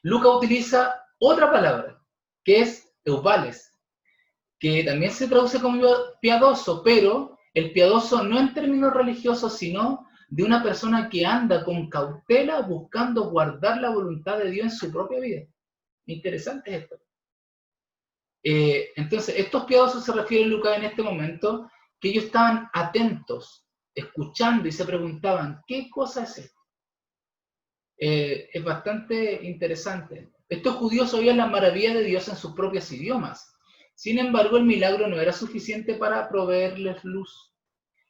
Speaker 3: Lucas utiliza otra palabra, que es eupales, que también se traduce como piadoso, pero el piadoso no en términos religiosos, sino de una persona que anda con cautela buscando guardar la voluntad de Dios en su propia vida. Interesante es esto. Entonces, estos piadosos se refieren, Lucas, en este momento, que ellos estaban atentos, escuchando y se preguntaban, ¿qué cosa es esto? Es bastante interesante. Estos judíos oían las maravillas de Dios en sus propios idiomas. Sin embargo, el milagro no era suficiente para proveerles luz.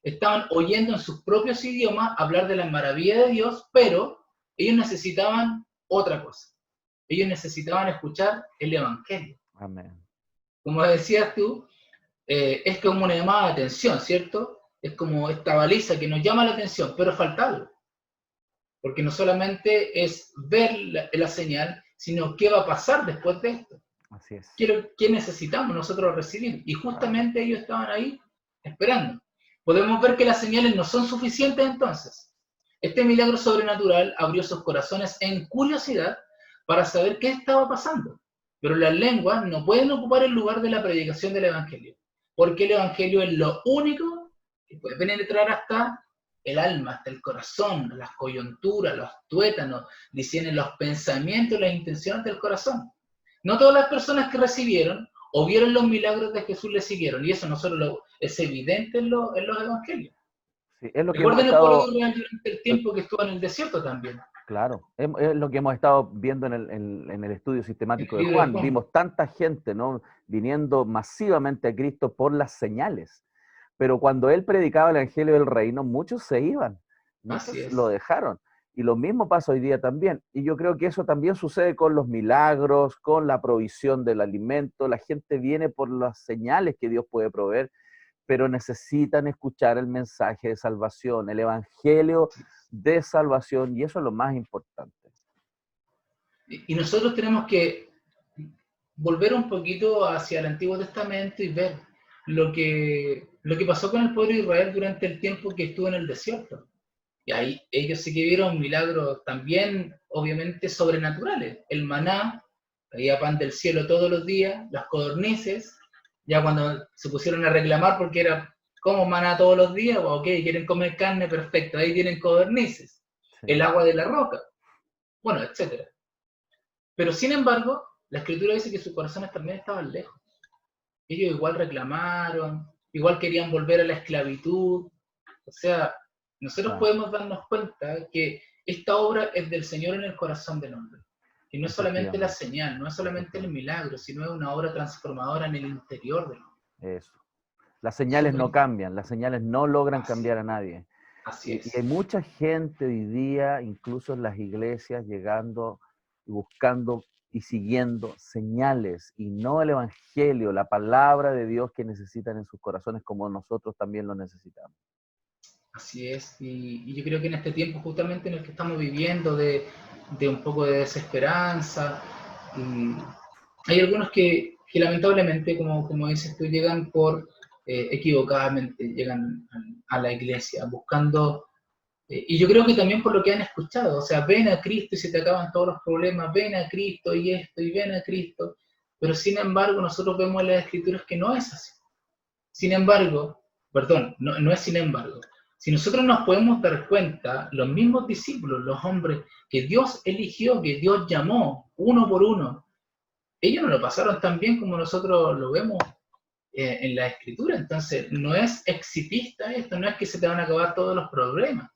Speaker 3: Estaban oyendo en sus propios idiomas hablar de las maravillas de Dios, pero ellos necesitaban otra cosa. Ellos necesitaban escuchar el Evangelio.
Speaker 2: Amén.
Speaker 3: Como decías tú, es como una llamada de atención, ¿cierto? Es como esta baliza que nos llama la atención, pero falta algo. Porque no solamente es ver la señal, sino qué va a pasar después de esto.
Speaker 2: Así es.
Speaker 3: ¿Qué necesitamos nosotros recibir? Y justamente ellos estaban ahí esperando. Podemos ver que las señales no son suficientes entonces. Este milagro sobrenatural abrió sus corazones en curiosidad para saber qué estaba pasando. Pero las lenguas no pueden ocupar el lugar de la predicación del Evangelio, porque el Evangelio es lo único que puede penetrar hasta el alma, hasta el corazón, las coyunturas, los tuétanos, diciendo los pensamientos, las intenciones del corazón. No todas las personas que recibieron o vieron los milagros de Jesús le siguieron, y eso no solo es evidente en los evangelios.
Speaker 2: Sí, es lo que
Speaker 3: Recuerden
Speaker 2: hemos
Speaker 3: el pueblo
Speaker 2: estado...
Speaker 3: de Israel durante el tiempo que estuvo en el desierto también.
Speaker 2: Claro, es lo que hemos estado viendo en el estudio sistemático de Juan. Vimos tanta gente, ¿no?, viniendo masivamente a Cristo por las señales. Pero cuando él predicaba el Evangelio del Reino, muchos se iban, muchos lo dejaron. Y lo mismo pasa hoy día también. Y yo creo que eso también sucede con los milagros, con la provisión del alimento. La gente viene por las señales que Dios puede proveer, pero necesitan escuchar el mensaje de salvación, el Evangelio de salvación, y eso es lo más importante.
Speaker 3: Y nosotros tenemos que volver un poquito hacia el Antiguo Testamento y ver lo que pasó con el pueblo de Israel durante el tiempo que estuvo en el desierto. Y ahí ellos sí que vieron milagros también, obviamente, sobrenaturales. El maná, caía pan del cielo todos los días, las codornices, ya cuando se pusieron a reclamar porque era como maná todos los días, ok, quieren comer carne, perfecto, ahí tienen codornices, sí. El agua de la roca, bueno, etc. Pero sin embargo, la Escritura dice que sus corazones también estaban lejos. Ellos igual reclamaron, igual querían volver a la esclavitud. O sea, nosotros podemos darnos cuenta que esta obra es del Señor en el corazón del hombre. Que no es solamente la señal, no es solamente el milagro, sino es una obra transformadora en el interior del hombre.
Speaker 2: Eso. Las señales no cambian, las señales no logran cambiar a nadie.
Speaker 3: Así es.
Speaker 2: Y hay mucha gente hoy día, incluso en las iglesias, llegando y buscando y siguiendo señales y no el Evangelio, la palabra de Dios que necesitan en sus corazones como nosotros también lo necesitamos.
Speaker 3: Así es, y yo creo que en este tiempo justamente en el que estamos viviendo de un poco de desesperanza, hay algunos que lamentablemente, como dices tú, llegan por equivocadamente, llegan a la iglesia buscando, y yo creo que también por lo que han escuchado, o sea, ven a Cristo y se te acaban todos los problemas, ven a Cristo y esto, y ven a Cristo, pero sin embargo nosotros vemos en las Escrituras que no es así. Sin embargo, no es sin embargo. Si nosotros nos podemos dar cuenta, los mismos discípulos, los hombres que Dios eligió, que Dios llamó uno por uno, ellos no lo pasaron tan bien como nosotros lo vemos en la Escritura. Entonces, no es exitista esto, no es que se te van a acabar todos los problemas.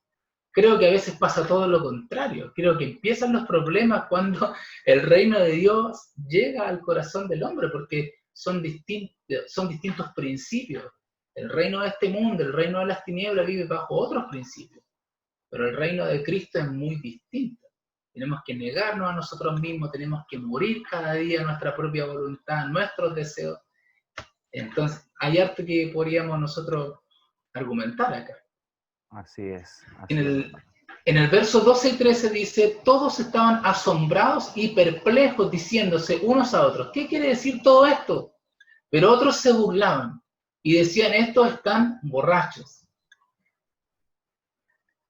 Speaker 3: Creo que a veces pasa todo lo contrario. Creo que empiezan los problemas cuando el reino de Dios llega al corazón del hombre, porque son distintos principios. El reino de este mundo, el reino de las tinieblas vive bajo otros principios, pero el reino de Cristo es muy distinto. Tenemos que negarnos a nosotros mismos, tenemos que morir cada día nuestra propia voluntad, nuestros deseos. Entonces, hay harto que podríamos nosotros argumentar acá.
Speaker 2: Así es.
Speaker 3: En el verso 12 y 13 dice, todos estaban asombrados y perplejos, diciéndose unos a otros, ¿qué quiere decir todo esto? Pero otros se burlaban y decían, estos están borrachos.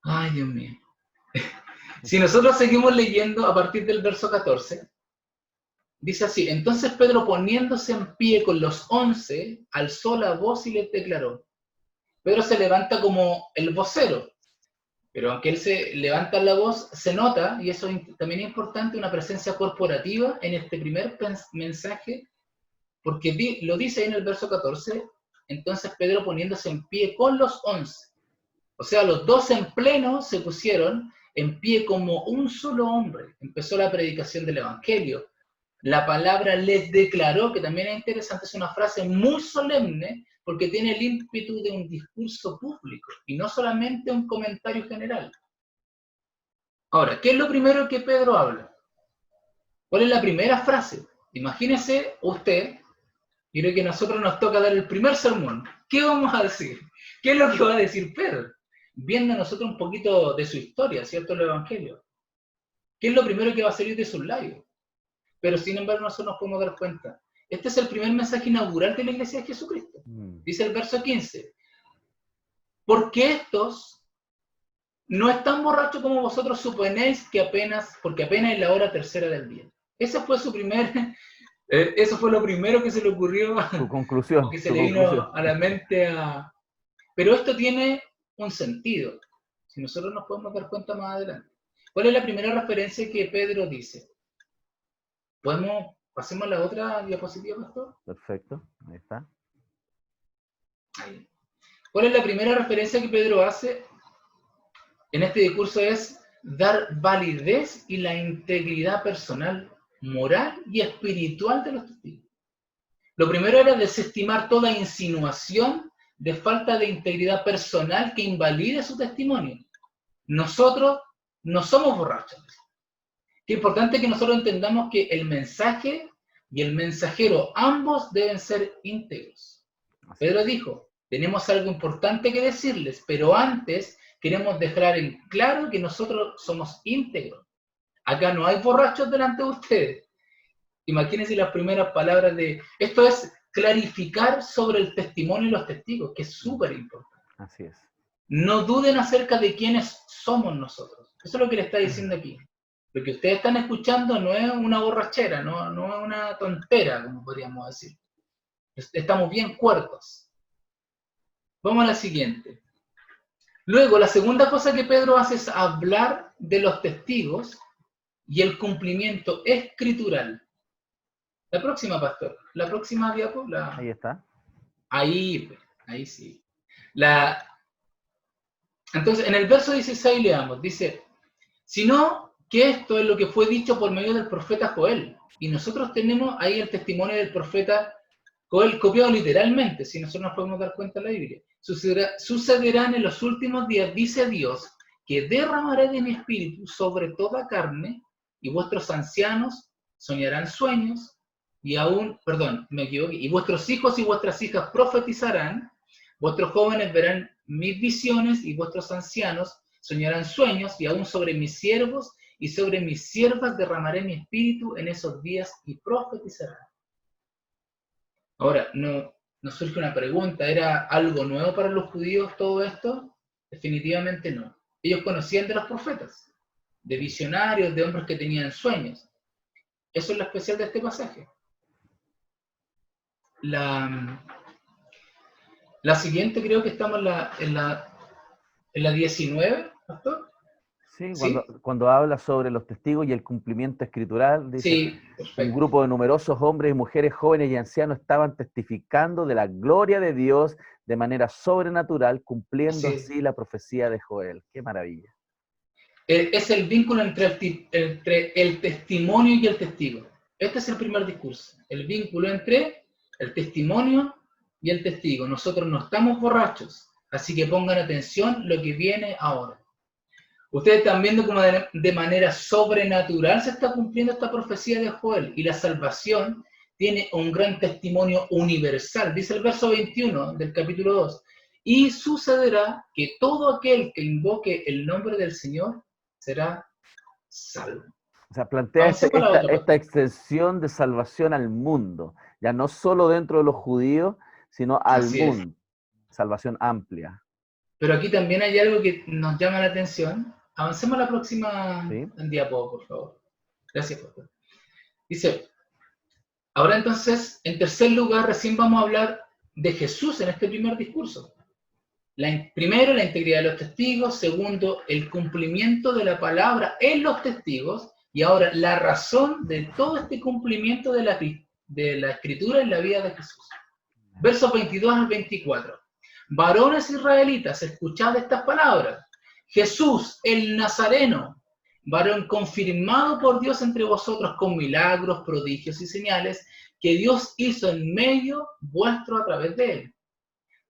Speaker 3: Ay, Dios mío. Si nosotros seguimos leyendo a partir del verso 14, dice así, entonces Pedro poniéndose en pie con los 11, alzó la voz y les declaró. Pedro se levanta como el vocero, pero aunque él se levanta la voz, se nota, y eso también es importante, una presencia corporativa en este primer mensaje, porque lo dice ahí en el verso 14, entonces Pedro poniéndose en pie con los 11. O sea, los 12 en pleno se pusieron en pie como un solo hombre. Empezó la predicación del Evangelio. La palabra les declaró, que también es interesante, es una frase muy solemne, porque tiene el ímpetu de un discurso público, y no solamente un comentario general. Ahora, ¿qué es lo primero que Pedro habla? ¿Cuál es la primera frase? Imagínese usted, y creo que a nosotros nos toca dar el primer sermón. ¿Qué vamos a decir? ¿Qué es lo que va a decir Pedro? Viendo nosotros un poquito de su historia, ¿cierto? El Evangelio. ¿Qué es lo primero que va a salir de sus labios? Pero sin embargo nosotros nos podemos dar cuenta. Este es el primer mensaje inaugural de la Iglesia de Jesucristo. Dice el verso 15. Porque estos no están borrachos como vosotros suponéis porque apenas es la hora tercera del día. Ese fue su primer, eso fue lo primero que se le ocurrió,
Speaker 2: su conclusión,
Speaker 3: que se le vino a la mente a... Pero esto tiene un sentido, si nosotros nos podemos dar cuenta más adelante. ¿Cuál es la primera referencia que Pedro dice? ¿Pasemos a la otra diapositiva, pastor?
Speaker 2: Perfecto, ahí está.
Speaker 3: Ahí. ¿Cuál es la primera referencia que Pedro hace en este discurso? Es dar validez y la integridad personal, moral y espiritual de los testigos. Lo primero era desestimar toda insinuación de falta de integridad personal que invalide su testimonio. Nosotros no somos borrachos. Qué importante que nosotros entendamos que el mensaje y el mensajero, ambos deben ser íntegros. Pedro dijo, tenemos algo importante que decirles, pero antes queremos dejar en claro que nosotros somos íntegros. Acá no hay borrachos delante de ustedes. Imagínense las primeras palabras de... Esto es clarificar sobre el testimonio y los testigos, que es súper importante.
Speaker 2: Así es.
Speaker 3: No duden acerca de quiénes somos nosotros. Eso es lo que le está diciendo aquí. Lo que ustedes están escuchando no es una borrachera, no es una tontera, como podríamos decir. Estamos bien cuerdos. Vamos a la siguiente. Luego, la segunda cosa que Pedro hace es hablar de los testigos y el cumplimiento escritural. La próxima, pastor. La próxima diapo.
Speaker 2: Ahí está.
Speaker 3: Ahí sí. Entonces, en el verso 16 leamos, dice, sino que esto es lo que fue dicho por medio del profeta Joel. Y nosotros tenemos ahí el testimonio del profeta Joel copiado literalmente, si nosotros nos podemos dar cuenta en la Biblia. Sucederán en los últimos días, dice Dios, que derramaré de mi espíritu sobre toda carne, y vuestros ancianos soñarán sueños, y vuestros hijos y vuestras hijas profetizarán, vuestros jóvenes verán mis visiones, y vuestros ancianos soñarán sueños, y aún sobre mis siervos y sobre mis siervas derramaré mi espíritu en esos días y profetizarán. Ahora, nos surge una pregunta, ¿era algo nuevo para los judíos todo esto? Definitivamente no. Ellos conocían de los profetas, de visionarios, de hombres que tenían sueños. Eso es lo especial de este pasaje. La siguiente creo que estamos en la 19, ¿pastor?
Speaker 2: Sí,
Speaker 3: ¿Sí?
Speaker 2: cuando habla sobre los testigos y el cumplimiento escritural, dice,
Speaker 3: Sí,
Speaker 2: un
Speaker 3: perfecto.
Speaker 2: grupo de numerosos hombres y mujeres jóvenes y ancianos estaban testificando de la gloria de Dios de manera sobrenatural, cumpliendo
Speaker 3: Así es.
Speaker 2: así la profecía de Joel. ¡Qué maravilla!
Speaker 3: Es el vínculo entre el testimonio y el testigo. Este es el primer discurso. El vínculo entre el testimonio y el testigo. Nosotros no estamos borrachos, así que pongan atención lo que viene ahora. Ustedes están viendo cómo de manera sobrenatural se está cumpliendo esta profecía de Joel y la salvación tiene un gran testimonio universal. Dice el verso 21 del capítulo 2. Y sucederá que todo aquel que invoque el nombre del Señor será salvo.
Speaker 2: O sea, plantea
Speaker 3: Avancemos a la otra
Speaker 2: esta
Speaker 3: parte.
Speaker 2: extensión de salvación al mundo, ya no solo dentro de los judíos, sino al
Speaker 3: Así es.
Speaker 2: mundo. Salvación amplia.
Speaker 3: Pero aquí también hay algo que nos llama la atención. Avancemos a la próxima
Speaker 2: ¿Sí?
Speaker 3: diapo, por favor. Gracias, pastor. Dice, ahora entonces, en tercer lugar, recién vamos a hablar de Jesús en este primer discurso. Primero, la integridad de los testigos. Segundo, el cumplimiento de la palabra en los testigos. Y ahora, la razón de todo este cumplimiento de la escritura en la vida de Jesús. Versos 22 al 24. Varones israelitas, escuchad estas palabras. Jesús, el Nazareno, varón confirmado por Dios entre vosotros con milagros, prodigios y señales que Dios hizo en medio vuestro a través de él.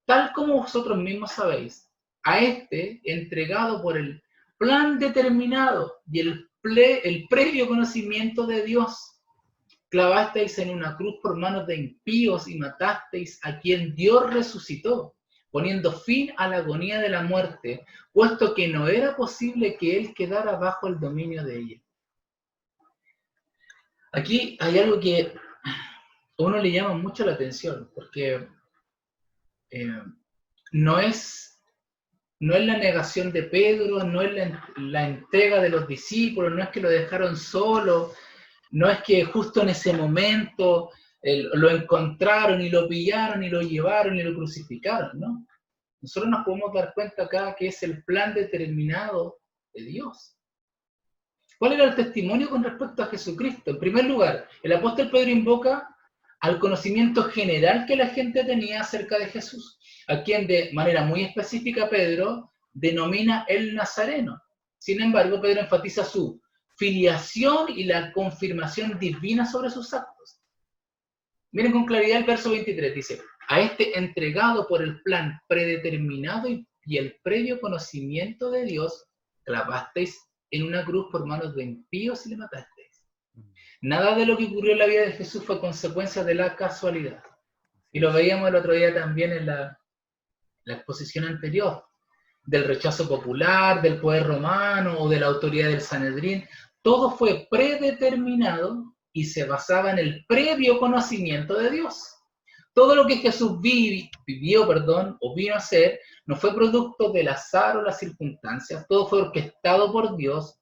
Speaker 3: Tal como vosotros mismos sabéis, a este, entregado por el plan determinado y el previo conocimiento de Dios, clavasteis en una cruz por manos de impíos y matasteis a quien Dios resucitó, poniendo fin a la agonía de la muerte, puesto que no era posible que él quedara bajo el dominio de ella. Aquí hay algo que a uno le llama mucho la atención, porque no es la negación de Pedro, no es la entrega de los discípulos, no es que lo dejaron solo, no es que justo en ese momento lo encontraron y lo pillaron y lo llevaron y lo crucificaron, ¿no? Nosotros nos podemos dar cuenta acá que es el plan determinado de Dios. ¿Cuál era el testimonio con respecto a Jesucristo? En primer lugar, el apóstol Pedro invoca al conocimiento general que la gente tenía acerca de Jesús, a quien de manera muy específica Pedro denomina el Nazareno. Sin embargo, Pedro enfatiza su filiación y la confirmación divina sobre sus actos. Miren con claridad el verso 23, dice, a este entregado por el plan predeterminado y el previo conocimiento de Dios, clavasteis en una cruz por manos de impíos y le matasteis. Nada de lo que ocurrió en la vida de Jesús fue consecuencia de la casualidad. Y lo veíamos el otro día también en la exposición anterior, del rechazo popular, del poder romano o de la autoridad del Sanedrín. Todo fue predeterminado y se basaba en el previo conocimiento de Dios. Todo lo que Jesús vivió o vino a ser, no fue producto del azar o las circunstancias, todo fue orquestado por Dios.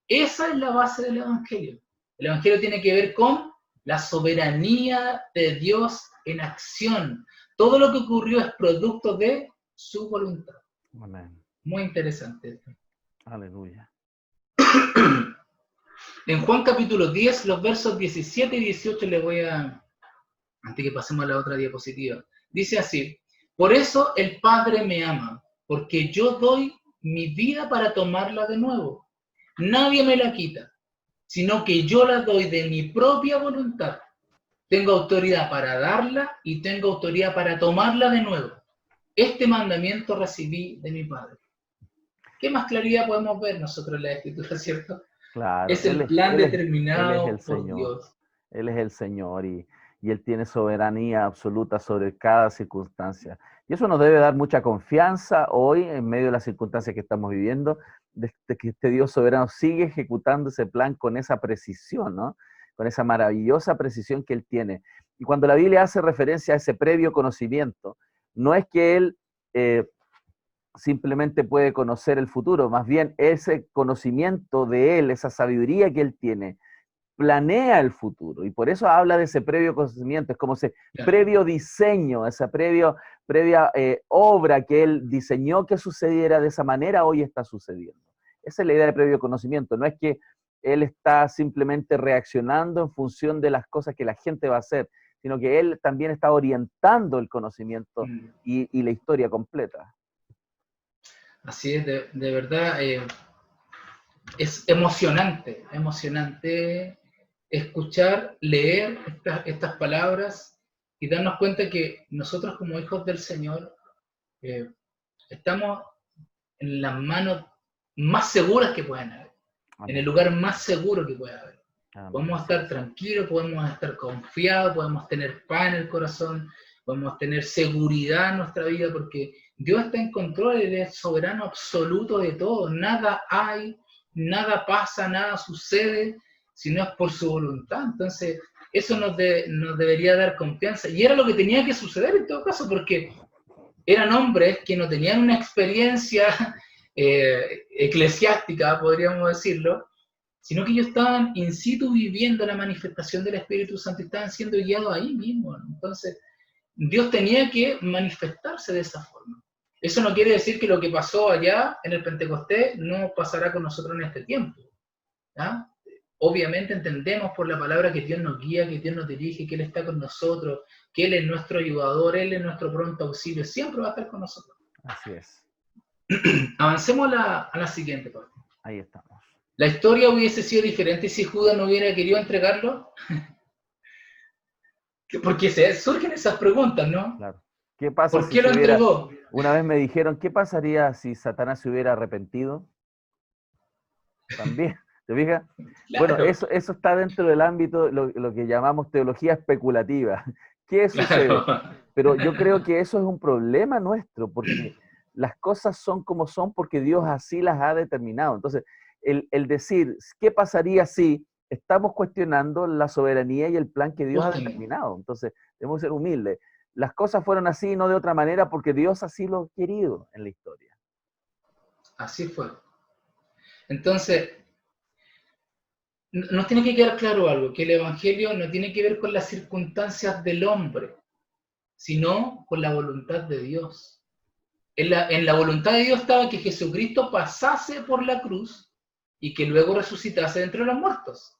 Speaker 3: Esa es la base del Evangelio. El Evangelio tiene que ver con la soberanía de Dios en acción. Todo lo que ocurrió es producto de su voluntad.
Speaker 2: Amén.
Speaker 3: Muy interesante.
Speaker 2: Aleluya.
Speaker 3: En Juan capítulo 10, los versos 17 y 18 les voy a... Antes que pasemos a la otra diapositiva. Dice así, por eso el Padre me ama, porque yo doy mi vida para tomarla de nuevo. Nadie me la quita, sino que yo la doy de mi propia voluntad. Tengo autoridad para darla y tengo autoridad para tomarla de nuevo. Este mandamiento recibí de mi Padre. ¿Qué más claridad podemos ver nosotros en la Escritura, cierto?
Speaker 2: Claro,
Speaker 3: Es el plan
Speaker 2: Él es
Speaker 3: determinado
Speaker 2: el
Speaker 3: por
Speaker 2: Señor.
Speaker 3: Dios.
Speaker 2: Él es el Señor y Él tiene soberanía absoluta sobre cada circunstancia. Y eso nos debe dar mucha confianza hoy, en medio de las circunstancias que estamos viviendo, de que este Dios soberano sigue ejecutando ese plan con esa precisión, ¿no? Con esa maravillosa precisión que Él tiene. Y cuando la Biblia hace referencia a ese previo conocimiento, no es que Él simplemente puede conocer el futuro, más bien ese conocimiento de Él, esa sabiduría que Él tiene, planea el futuro, y por eso habla de ese previo conocimiento, es como ese previo diseño, esa previa obra que Él diseñó que sucediera de esa manera, hoy está sucediendo. Esa es la idea de previo conocimiento, no es que él está simplemente reaccionando en función de las cosas que la gente va a hacer, sino que él también está orientando el conocimiento y la historia completa.
Speaker 3: Así es, de verdad, es emocionante escuchar, leer estas palabras y darnos cuenta que nosotros como hijos del Señor estamos en las manos más seguras que puedan haber, en el lugar más seguro que pueda haber. Podemos estar tranquilos, podemos estar confiados, podemos tener paz en el corazón, podemos tener seguridad en nuestra vida, porque Dios está en control, Él es soberano absoluto de todo. Nada hay, nada pasa, nada sucede, si no es por su voluntad. Entonces, eso nos debería dar confianza. Y era lo que tenía que suceder en todo caso, porque eran hombres que no tenían una experiencia eclesiástica, podríamos decirlo, sino que ellos estaban in situ viviendo la manifestación del Espíritu Santo y estaban siendo guiados ahí mismo, ¿no? Entonces, Dios tenía que manifestarse de esa forma. Eso no quiere decir que lo que pasó allá en el Pentecostés no pasará con nosotros en este tiempo, ¿ya? Obviamente entendemos por la palabra que Dios nos guía, que Dios nos dirige, que Él está con nosotros, que Él es nuestro ayudador, Él es nuestro pronto auxilio, siempre va a estar con nosotros.
Speaker 2: Así es.
Speaker 3: Avancemos a la siguiente parte.
Speaker 2: Ahí estamos.
Speaker 3: ¿La historia hubiese sido diferente si Judas no hubiera querido entregarlo? Porque surgen esas preguntas, ¿no?
Speaker 2: Claro. ¿Qué pasa
Speaker 3: ¿Por qué lo entregó?
Speaker 2: Una vez me dijeron, ¿qué pasaría si Satanás se hubiera arrepentido? También, ¿te fijas?
Speaker 3: Claro.
Speaker 2: Bueno, eso está dentro del ámbito, lo que llamamos teología especulativa. ¿Qué sucede?
Speaker 3: Claro.
Speaker 2: Pero yo creo que eso es un problema nuestro, porque las cosas son como son porque Dios así las ha determinado. Entonces, el decir, ¿qué pasaría si estamos cuestionando la soberanía y el plan que Dios ha determinado? Entonces, debemos ser humildes. Las cosas fueron así y no de otra manera porque Dios así lo ha querido en la historia.
Speaker 3: Así fue. Entonces, nos tiene que quedar claro algo, que el Evangelio no tiene que ver con las circunstancias del hombre, sino con la voluntad de Dios. En la voluntad de Dios estaba que Jesucristo pasase por la cruz y que luego resucitase de entre los muertos.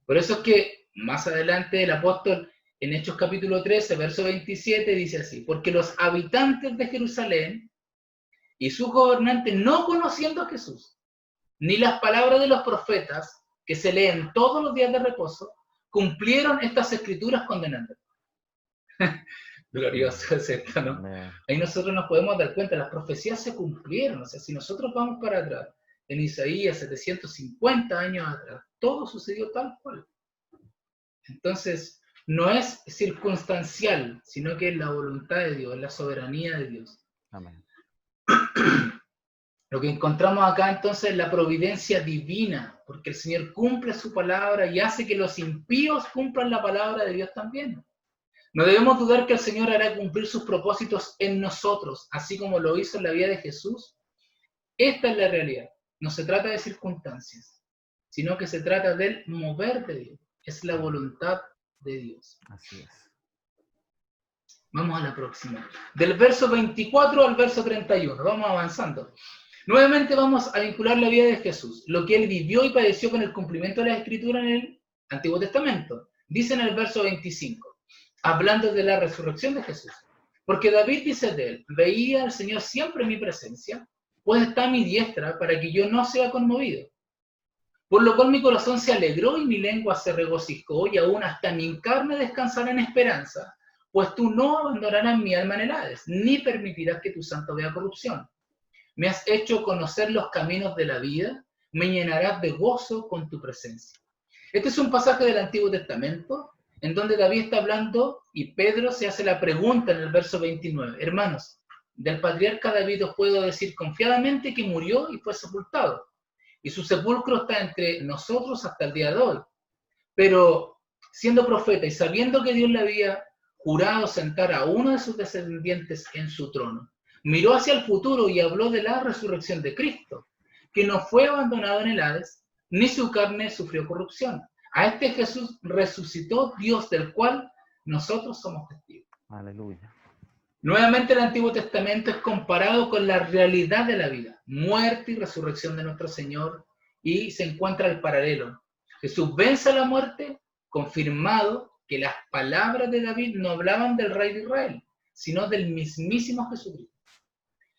Speaker 3: Por eso es que más adelante el apóstol en Hechos capítulo 13, verso 27 dice así: porque los habitantes de Jerusalén y sus gobernantes, no conociendo a Jesús, ni las palabras de los profetas que se leen todos los días de reposo, cumplieron estas escrituras condenando. Glorioso es esto, ¿no? Ahí nosotros nos podemos dar cuenta, las profecías se cumplieron. O sea, si nosotros vamos para atrás, en Isaías 750 años atrás, todo sucedió tal cual. Entonces, no es circunstancial, sino que es la voluntad de Dios, la soberanía de Dios.
Speaker 2: Amén.
Speaker 3: Lo que encontramos acá entonces es la providencia divina, porque el Señor cumple su palabra y hace que los impíos cumplan la palabra de Dios también. No debemos dudar que el Señor hará cumplir sus propósitos en nosotros, así como lo hizo en la vida de Jesús. Esta es la realidad. No se trata de circunstancias, sino que se trata del mover de Dios. Es la voluntad de Dios.
Speaker 2: Así es.
Speaker 3: Vamos a la próxima. Del verso 24 al verso 31. Vamos avanzando. Nuevamente vamos a vincular la vida de Jesús, lo que Él vivió y padeció con el cumplimiento de la Escritura en el Antiguo Testamento. Dice en el verso 25, hablando de la resurrección de Jesús. Porque David dice de él: veía al Señor siempre en mi presencia, pues está a mi diestra para que yo no sea conmovido. Por lo cual mi corazón se alegró y mi lengua se regocijó, y aún hasta mi carne descansará en esperanza, pues tú no abandonarás mi alma en el Hades, ni permitirás que tu santo vea corrupción. Me has hecho conocer los caminos de la vida, me llenarás de gozo con tu presencia. Este es un pasaje del Antiguo Testamento, en donde David está hablando y Pedro se hace la pregunta en el verso 29. Hermanos, del patriarca David os puedo decir confiadamente que murió y fue sepultado, y su sepulcro está entre nosotros hasta el día de hoy. Pero siendo profeta y sabiendo que Dios le había jurado sentar a uno de sus descendientes en su trono, miró hacia el futuro y habló de la resurrección de Cristo, que no fue abandonado en el Hades, ni su carne sufrió corrupción. A este Jesús resucitó Dios, del cual nosotros somos testigos.
Speaker 2: Aleluya.
Speaker 3: Nuevamente el Antiguo Testamento es comparado con la realidad de la vida, muerte y resurrección de nuestro Señor, y se encuentra el paralelo. Jesús vence a la muerte, confirmado que las palabras de David no hablaban del rey de Israel, sino del mismísimo Jesucristo.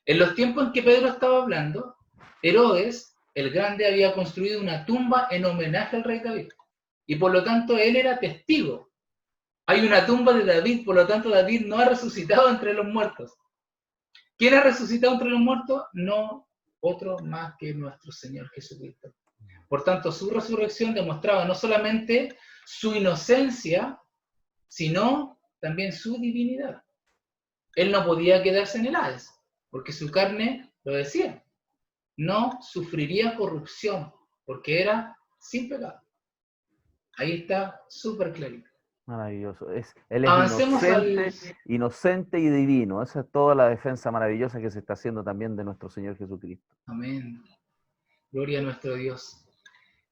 Speaker 3: En los tiempos en que Pedro estaba hablando, Herodes, el Grande, había construido una tumba en homenaje al rey David, y por lo tanto él era testigo. Hay una tumba de David, por lo tanto David no ha resucitado entre los muertos. ¿Quién ha resucitado entre los muertos? No otro más que nuestro Señor Jesucristo. Por tanto, su resurrección demostraba no solamente su inocencia, sino también su divinidad. Él no podía quedarse en el Hades, porque su carne lo decía. No sufriría corrupción, porque era sin pecado. Ahí está súper clarito.
Speaker 2: Maravilloso. Él es
Speaker 3: Avancemos
Speaker 2: inocente y divino. Esa es toda la defensa maravillosa que se está haciendo también de nuestro Señor Jesucristo.
Speaker 3: Amén. Gloria a nuestro Dios.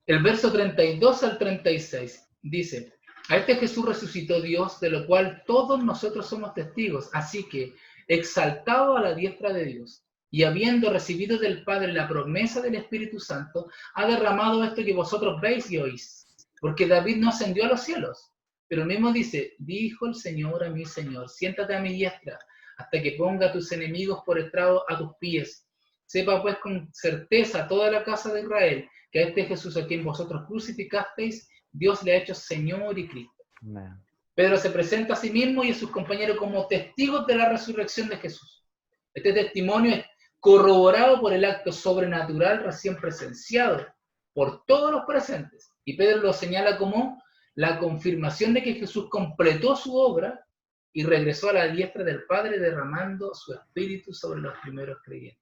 Speaker 3: El verso 32 al 36 dice: a este Jesús resucitó Dios, de lo cual todos nosotros somos testigos. Así que, exaltado a la diestra de Dios, y habiendo recibido del Padre la promesa del Espíritu Santo, ha derramado esto que vosotros veis y oís. Porque David no ascendió a los cielos, pero mismo dice: dijo el Señor a mi Señor, siéntate a mi diestra, hasta que ponga a tus enemigos por estrado a tus pies. Sepa pues con certeza toda la casa de Israel, que a este Jesús a quien vosotros crucificasteis, Dios le ha hecho Señor y Cristo.
Speaker 2: Amén.
Speaker 3: Pedro se presenta a sí mismo y a sus compañeros como testigos de la resurrección de Jesús. Este testimonio es corroborado por el acto sobrenatural recién presenciado por todos los presentes. Y Pedro lo señala como la confirmación de que Jesús completó su obra y regresó a la diestra del Padre derramando su espíritu sobre los primeros creyentes.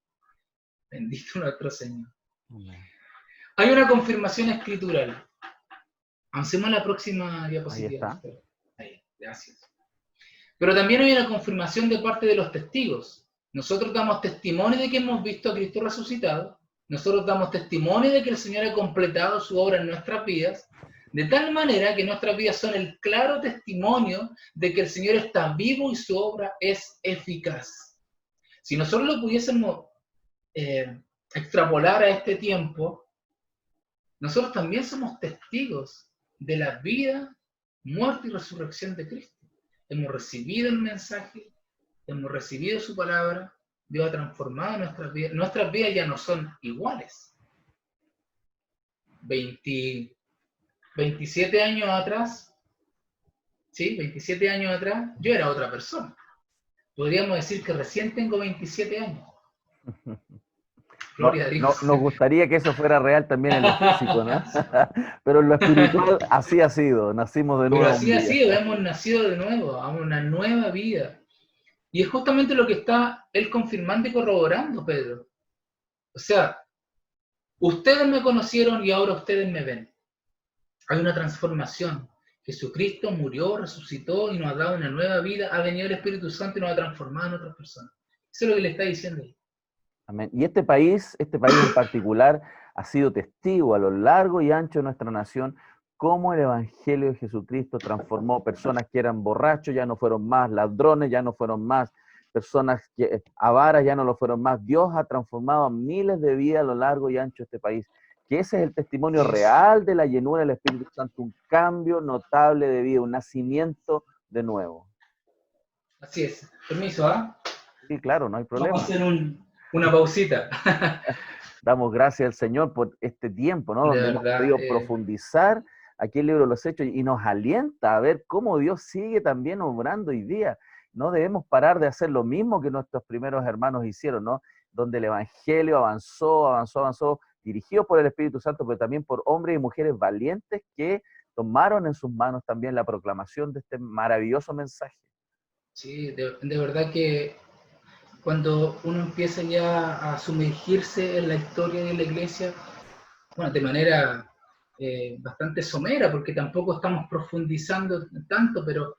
Speaker 3: Bendito nuestro Señor.
Speaker 2: Amén.
Speaker 3: Hay una confirmación escritural. Avancemos a la próxima diapositiva.
Speaker 2: Ahí está.
Speaker 3: Ahí, gracias. Pero también hay una confirmación de parte de los testigos. Nosotros damos testimonio de que hemos visto a Cristo resucitado. Nosotros damos testimonio de que el Señor ha completado su obra en nuestras vidas, de tal manera que nuestras vidas son el claro testimonio de que el Señor está vivo y su obra es eficaz. Si nosotros lo pudiésemos extrapolar a este tiempo, nosotros también somos testigos de la vida, muerte y resurrección de Cristo. Hemos recibido el mensaje, hemos recibido su palabra, Dios ha transformado nuestras vidas. Nuestras vidas ya no son iguales. 27 años atrás, ¿sí? 27 años atrás, yo era otra persona. Podríamos decir que recién tengo 27 años. Gloria a Dios.
Speaker 2: Nos gustaría que eso fuera real también en lo físico, ¿no? Pero en lo espiritual así ha sido, nacimos de nuevo.
Speaker 3: Pero así ha sido, hemos nacido de nuevo, a una nueva vida. Y es justamente lo que está él confirmando y corroborando, Pedro. O sea, ustedes me conocieron y ahora ustedes me ven. Hay una transformación. Jesucristo murió, resucitó y nos ha dado una nueva vida. Ha venido el Espíritu Santo y nos ha transformado en otras personas. Eso es lo que le está diciendo él.
Speaker 2: Amén. Y este país en particular ha sido testigo a lo largo y ancho de nuestra nación cómo el Evangelio de Jesucristo transformó personas que eran borrachos, ya no fueron más, ladrones ya no fueron más, personas que avaras ya no lo fueron más. Dios ha transformado a miles de vidas a lo largo y ancho de este país. Que ese es el testimonio real de la llenura del Espíritu Santo, un cambio notable de vida, un nacimiento de nuevo.
Speaker 3: Así es. Permiso, ¿ah?
Speaker 2: Sí, claro, no hay problema.
Speaker 3: Vamos a hacer una pausita.
Speaker 2: Damos gracias al Señor por este tiempo, ¿no? Donde hemos podido profundizar aquí el libro de los Hechos y nos alienta a ver cómo Dios sigue también obrando hoy día. No debemos parar de hacer lo mismo que nuestros primeros hermanos hicieron, ¿no? Donde el Evangelio avanzó, dirigido por el Espíritu Santo, pero también por hombres y mujeres valientes que tomaron en sus manos también la proclamación de este maravilloso mensaje.
Speaker 3: Sí, de verdad que cuando uno empieza ya a sumergirse en la historia de la iglesia, bueno, de manera bastante somera, porque tampoco estamos profundizando tanto, pero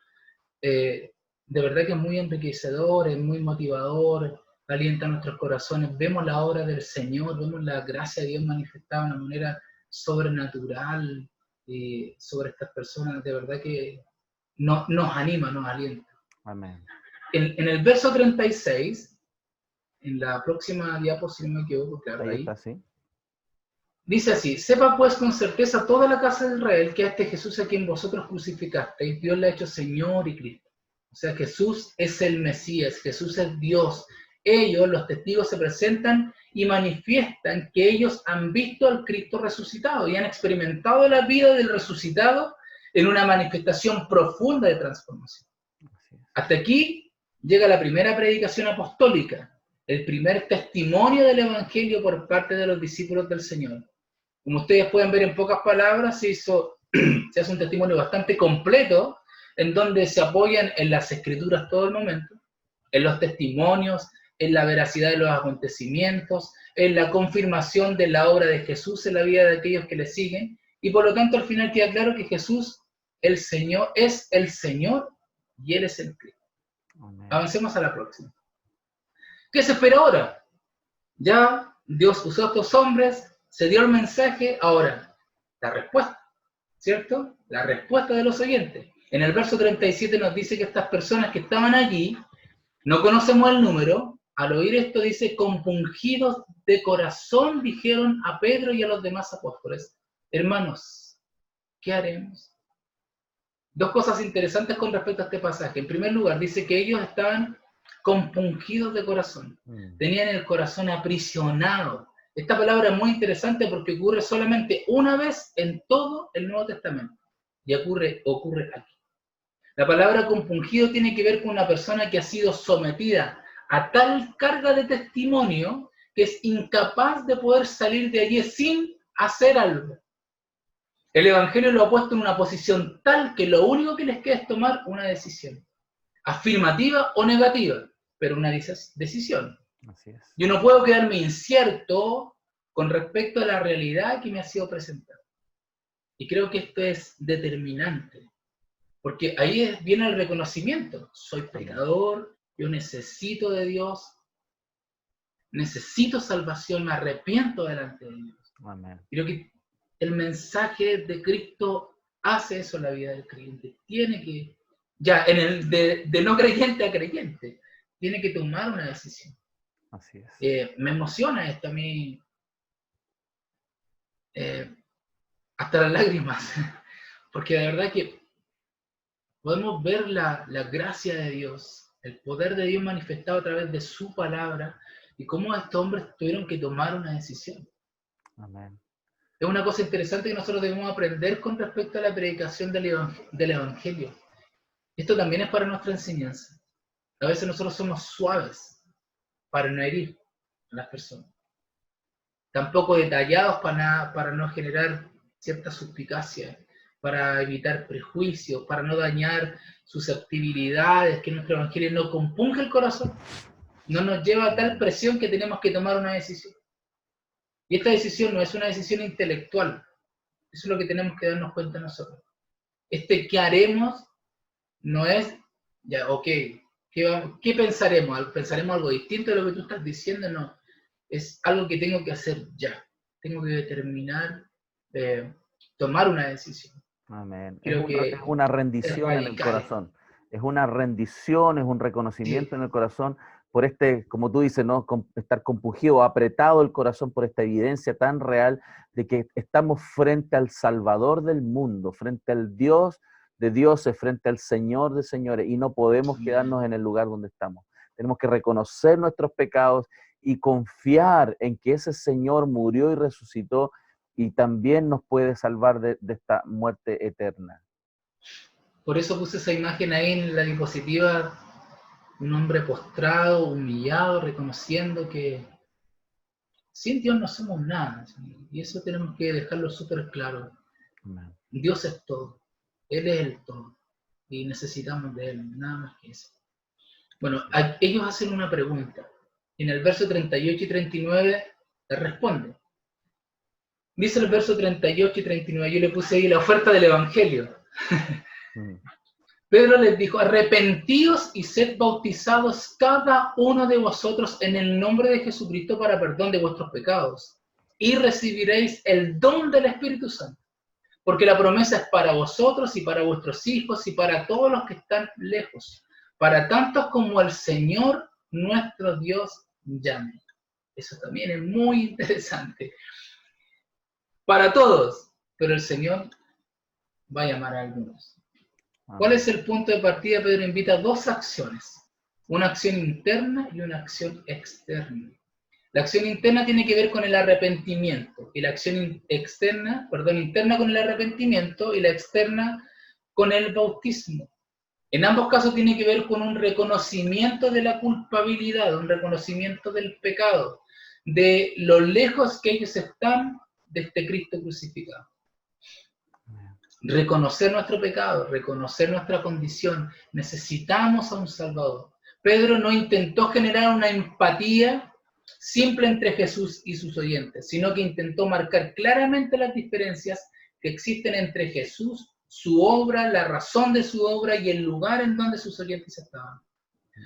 Speaker 3: de verdad que es muy enriquecedor, es muy motivador, alienta nuestros corazones, vemos la obra del Señor, vemos la gracia de Dios manifestada de una manera sobrenatural sobre estas personas, de verdad que nos anima, nos alienta.
Speaker 2: Amén.
Speaker 3: en el verso 36, en la próxima diapositiva, si no me equivoco, claro,
Speaker 2: Ahí
Speaker 3: ahí,
Speaker 2: está, sí.
Speaker 3: dice así: sepa pues con certeza toda la casa de Israel que a este Jesús a quien vosotros crucificasteis, Dios le ha hecho Señor y Cristo. O sea, Jesús es el Mesías, Jesús es Dios. Ellos, los testigos, se presentan y manifiestan que ellos han visto al Cristo resucitado y han experimentado la vida del resucitado en una manifestación profunda de transformación.
Speaker 2: Así es.
Speaker 3: Hasta aquí llega la primera predicación apostólica, el primer testimonio del Evangelio por parte de los discípulos del Señor. Como ustedes pueden ver, en pocas palabras, se hace un testimonio bastante completo, en donde se apoyan en las Escrituras todo el momento, en los testimonios, en la veracidad de los acontecimientos, en la confirmación de la obra de Jesús en la vida de aquellos que le siguen, y por lo tanto al final queda claro que Jesús, el Señor, es el Señor y Él es el Cristo.
Speaker 2: Amén.
Speaker 3: Avancemos a la próxima. ¿Qué se espera ahora? Ya Dios usó a estos hombres, se dio el mensaje, ahora la respuesta, ¿cierto? La respuesta de los oyentes. En el verso 37 nos dice que estas personas que estaban allí, no conocemos el número, al oír esto dice: compungidos de corazón dijeron a Pedro y a los demás apóstoles: hermanos, ¿qué haremos? Dos cosas interesantes con respecto a este pasaje. En primer lugar, dice que ellos estaban compungidos de corazón, tenían el corazón aprisionado. Esta palabra es muy interesante porque ocurre solamente una vez en todo el Nuevo Testamento, y ocurre aquí. La palabra compungido tiene que ver con una persona que ha sido sometida a tal carga de testimonio que es incapaz de poder salir de allí sin hacer algo. El Evangelio lo ha puesto en una posición tal que lo único que les queda es tomar una decisión, afirmativa o negativa, pero una decisión.
Speaker 2: Así es.
Speaker 3: Yo no puedo quedarme incierto con respecto a la realidad que me ha sido presentada. Y creo que esto es determinante, porque ahí viene el reconocimiento. Soy pecador, yo necesito de Dios, necesito salvación, me arrepiento delante de Dios.
Speaker 2: Amén.
Speaker 3: Creo que el mensaje de Cristo hace eso en la vida del creyente. Tiene que, ya en el de no creyente a creyente, tiene que tomar una decisión.
Speaker 2: Así es.
Speaker 3: Me emociona esto a mí, hasta las lágrimas, porque de verdad que podemos ver la gracia de Dios, el poder de Dios manifestado a través de su palabra, y cómo estos hombres tuvieron que tomar una decisión.
Speaker 2: Amén.
Speaker 3: Es una cosa interesante que nosotros debemos aprender con respecto a la predicación del Evangelio. Esto también es para nuestra enseñanza. A veces nosotros somos suaves para no herir a las personas, tampoco detallados para no generar cierta suspicacia, para evitar prejuicios, para no dañar susceptibilidades, que nuestro Evangelio no compunja el corazón, no nos lleva a tal presión que tenemos que tomar una decisión. Y esta decisión no es una decisión intelectual, eso es lo que tenemos que darnos cuenta nosotros. ¿Qué haremos? No es, ya, ok, ¿qué pensaremos? ¿Pensaremos algo distinto de lo que tú estás diciendo? No, es algo que tengo que hacer ya. Tengo que determinar, tomar una decisión.
Speaker 2: Amén.
Speaker 3: Creo que
Speaker 2: Es una rendición en el corazón. Es una rendición, es un reconocimiento en el corazón por como tú dices, ¿no? Estar compungido, apretado el corazón por esta evidencia tan real de que estamos frente al Salvador del mundo, frente al Dios de dioses, frente al Señor de señores, y no podemos quedarnos en el lugar donde estamos. Tenemos que reconocer nuestros pecados y confiar en que ese Señor murió y resucitó y también nos puede salvar de esta muerte eterna.
Speaker 3: Por eso puse esa imagen ahí en la diapositiva, un hombre postrado, humillado, reconociendo que sin Dios no somos nada, y eso tenemos que dejarlo súper claro.
Speaker 2: Amén.
Speaker 3: Dios es todo, Él es el todo, y necesitamos de Él, nada más que eso. Bueno, ellos hacen una pregunta. En el verso 38 y 39 le responden. Dice el verso 38 y 39, yo le puse ahí la oferta del Evangelio. Pedro les dijo: arrepentíos y sed bautizados cada uno de vosotros en el nombre de Jesucristo para perdón de vuestros pecados, y recibiréis el don del Espíritu Santo, porque la promesa es para vosotros y para vuestros hijos y para todos los que están lejos, para tantos como el Señor nuestro Dios llame. Eso también es muy interesante. Para todos, pero el Señor va a llamar a algunos. ¿Cuál es el punto de partida? Pedro invita a dos acciones, una acción interna y una acción externa. La acción interna tiene que ver con el arrepentimiento y la acción interna con el arrepentimiento y la externa con el bautismo. En ambos casos tiene que ver con un reconocimiento de la culpabilidad, un reconocimiento del pecado, de lo lejos que ellos están de este Cristo crucificado. Reconocer nuestro pecado, reconocer nuestra condición. Necesitamos a un Salvador. Pedro no intentó generar una empatía simple entre Jesús y sus oyentes, sino que intentó marcar claramente las diferencias que existen entre Jesús, su obra, la razón de su obra y el lugar en donde sus oyentes estaban.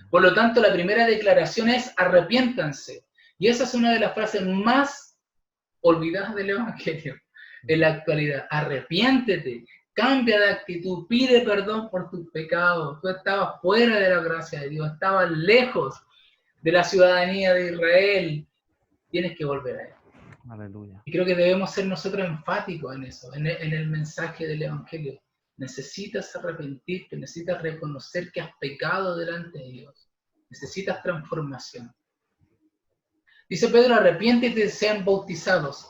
Speaker 3: Por lo tanto, la primera declaración es arrepiéntanse. Y esa es una de las frases más olvidadas del Evangelio en la actualidad. Arrepiéntete, cambia de actitud, pide perdón por tus pecados. Tú estabas fuera de la gracia de Dios, estabas lejos de la ciudadanía de Israel. Tienes que volver a Él.
Speaker 2: Aleluya.
Speaker 3: Y creo que debemos ser nosotros enfáticos en eso, en el mensaje del Evangelio. Necesitas arrepentirte, necesitas reconocer que has pecado delante de Dios. Necesitas transformación. Dice Pedro, arrepiéntete y sean bautizados.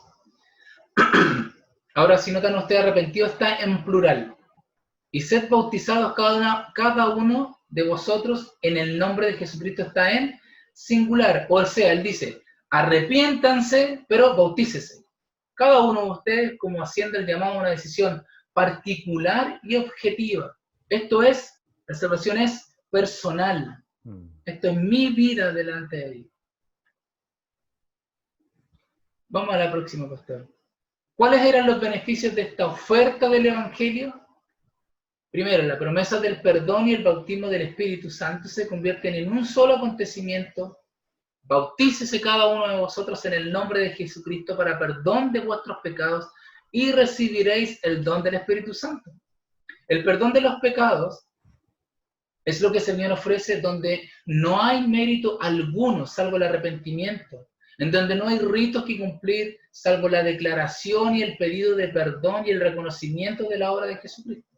Speaker 3: Ahora, si notan ustedes, arrepentido está en plural. Y sed bautizados cada uno de vosotros en el nombre de Jesucristo está en singular. O sea, él dice, arrepiéntanse, pero bautícese. Cada uno de ustedes como haciendo el llamado a una decisión particular y objetiva. Esto es, la salvación es personal. Esto es mi vida delante de Dios. Vamos a la próxima, pastor. ¿Cuáles eran los beneficios de esta oferta del Evangelio? Primero, la promesa del perdón y el bautismo del Espíritu Santo se convierten en un solo acontecimiento. Bautícese cada uno de vosotros en el nombre de Jesucristo para perdón de vuestros pecados y recibiréis el don del Espíritu Santo. El perdón de los pecados es lo que el Señor ofrece donde no hay mérito alguno salvo el arrepentimiento, en donde no hay ritos que cumplir salvo la declaración y el pedido de perdón y el reconocimiento de la obra de Jesucristo.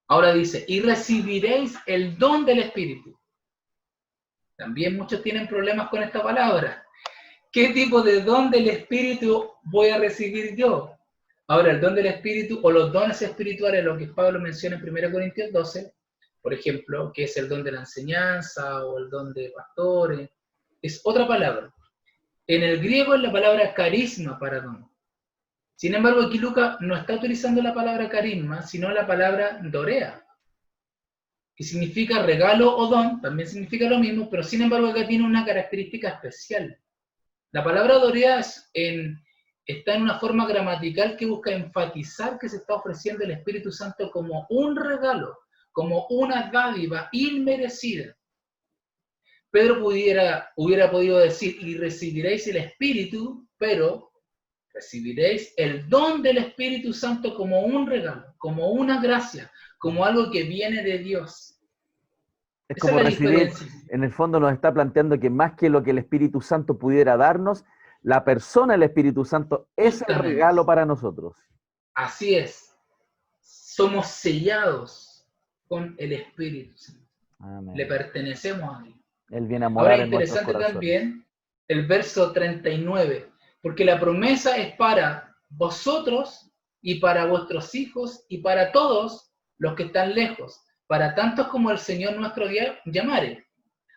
Speaker 3: Ahora dice, y recibiréis el don del Espíritu. También muchos tienen problemas con esta palabra. ¿Qué tipo de don del Espíritu voy a recibir yo? Ahora, el don del Espíritu o los dones espirituales, lo que Pablo menciona en 1 Corintios 12, por ejemplo, que es el don de la enseñanza o el don de pastores, es otra palabra. En el griego es la palabra carisma para don. Sin embargo, aquí Lucas no está utilizando la palabra carisma, sino la palabra dorea, que significa regalo o don, también significa lo mismo, pero sin embargo acá tiene una característica especial. La palabra dorea está en una forma gramatical que busca enfatizar que se está ofreciendo el Espíritu Santo como un regalo, como una dádiva inmerecida. Pedro hubiera podido decir, y recibiréis el Espíritu, pero recibiréis el don del Espíritu Santo como un regalo, como una gracia, como algo que viene de Dios.
Speaker 2: Es como recibir,
Speaker 3: diferencia.
Speaker 2: en el fondo nos está planteando que más que lo que el Espíritu Santo pudiera darnos, la persona del Espíritu Santo es el regalo para nosotros.
Speaker 3: Así es. Somos sellados con el Espíritu Santo.
Speaker 2: Amén.
Speaker 3: Le pertenecemos a Dios.
Speaker 2: Él viene a morar
Speaker 3: Ahora
Speaker 2: en nuestros
Speaker 3: interesante
Speaker 2: corazones.
Speaker 3: también el verso 39, porque la promesa es para vosotros y para vuestros hijos y para todos los que están lejos, para tantos como el Señor nuestro Dios llamare.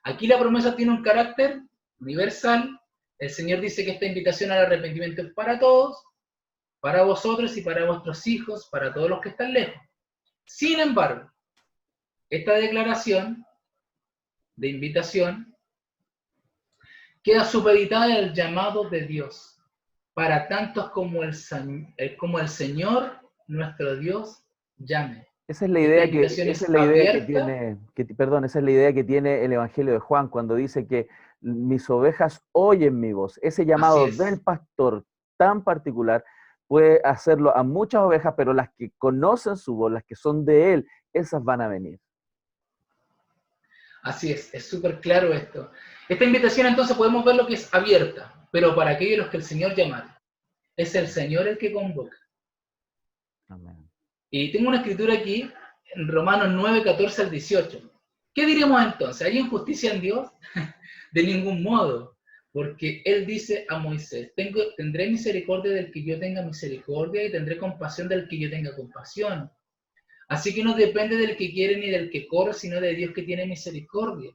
Speaker 3: Aquí la promesa tiene un carácter universal. El Señor dice que esta invitación al arrepentimiento es para todos, para vosotros y para vuestros hijos, para todos los que están lejos. Sin embargo, esta declaración de invitación queda supeditada al llamado de Dios, para tantos como el Señor nuestro Dios llame.
Speaker 2: Esa es la idea que tiene el Evangelio de Juan cuando dice que mis ovejas oyen mi voz. Ese llamado del pastor tan particular puede hacerlo a muchas ovejas, pero las que conocen su voz, las que son de él, esas van a venir.
Speaker 3: Así es súper claro esto. Esta invitación entonces podemos ver lo que es abierta, pero para aquellos a los que el Señor llamara. Es el Señor el que convoca.
Speaker 2: Amén.
Speaker 3: Y tengo una escritura aquí, en Romanos 9, 14 al 18. ¿Qué diríamos entonces? ¿Hay injusticia en Dios? De ningún modo, porque Él dice a Moisés, tendré misericordia del que yo tenga misericordia y tendré compasión del que yo tenga compasión. Así que no depende del que quiere ni del que corre, sino de Dios que tiene misericordia.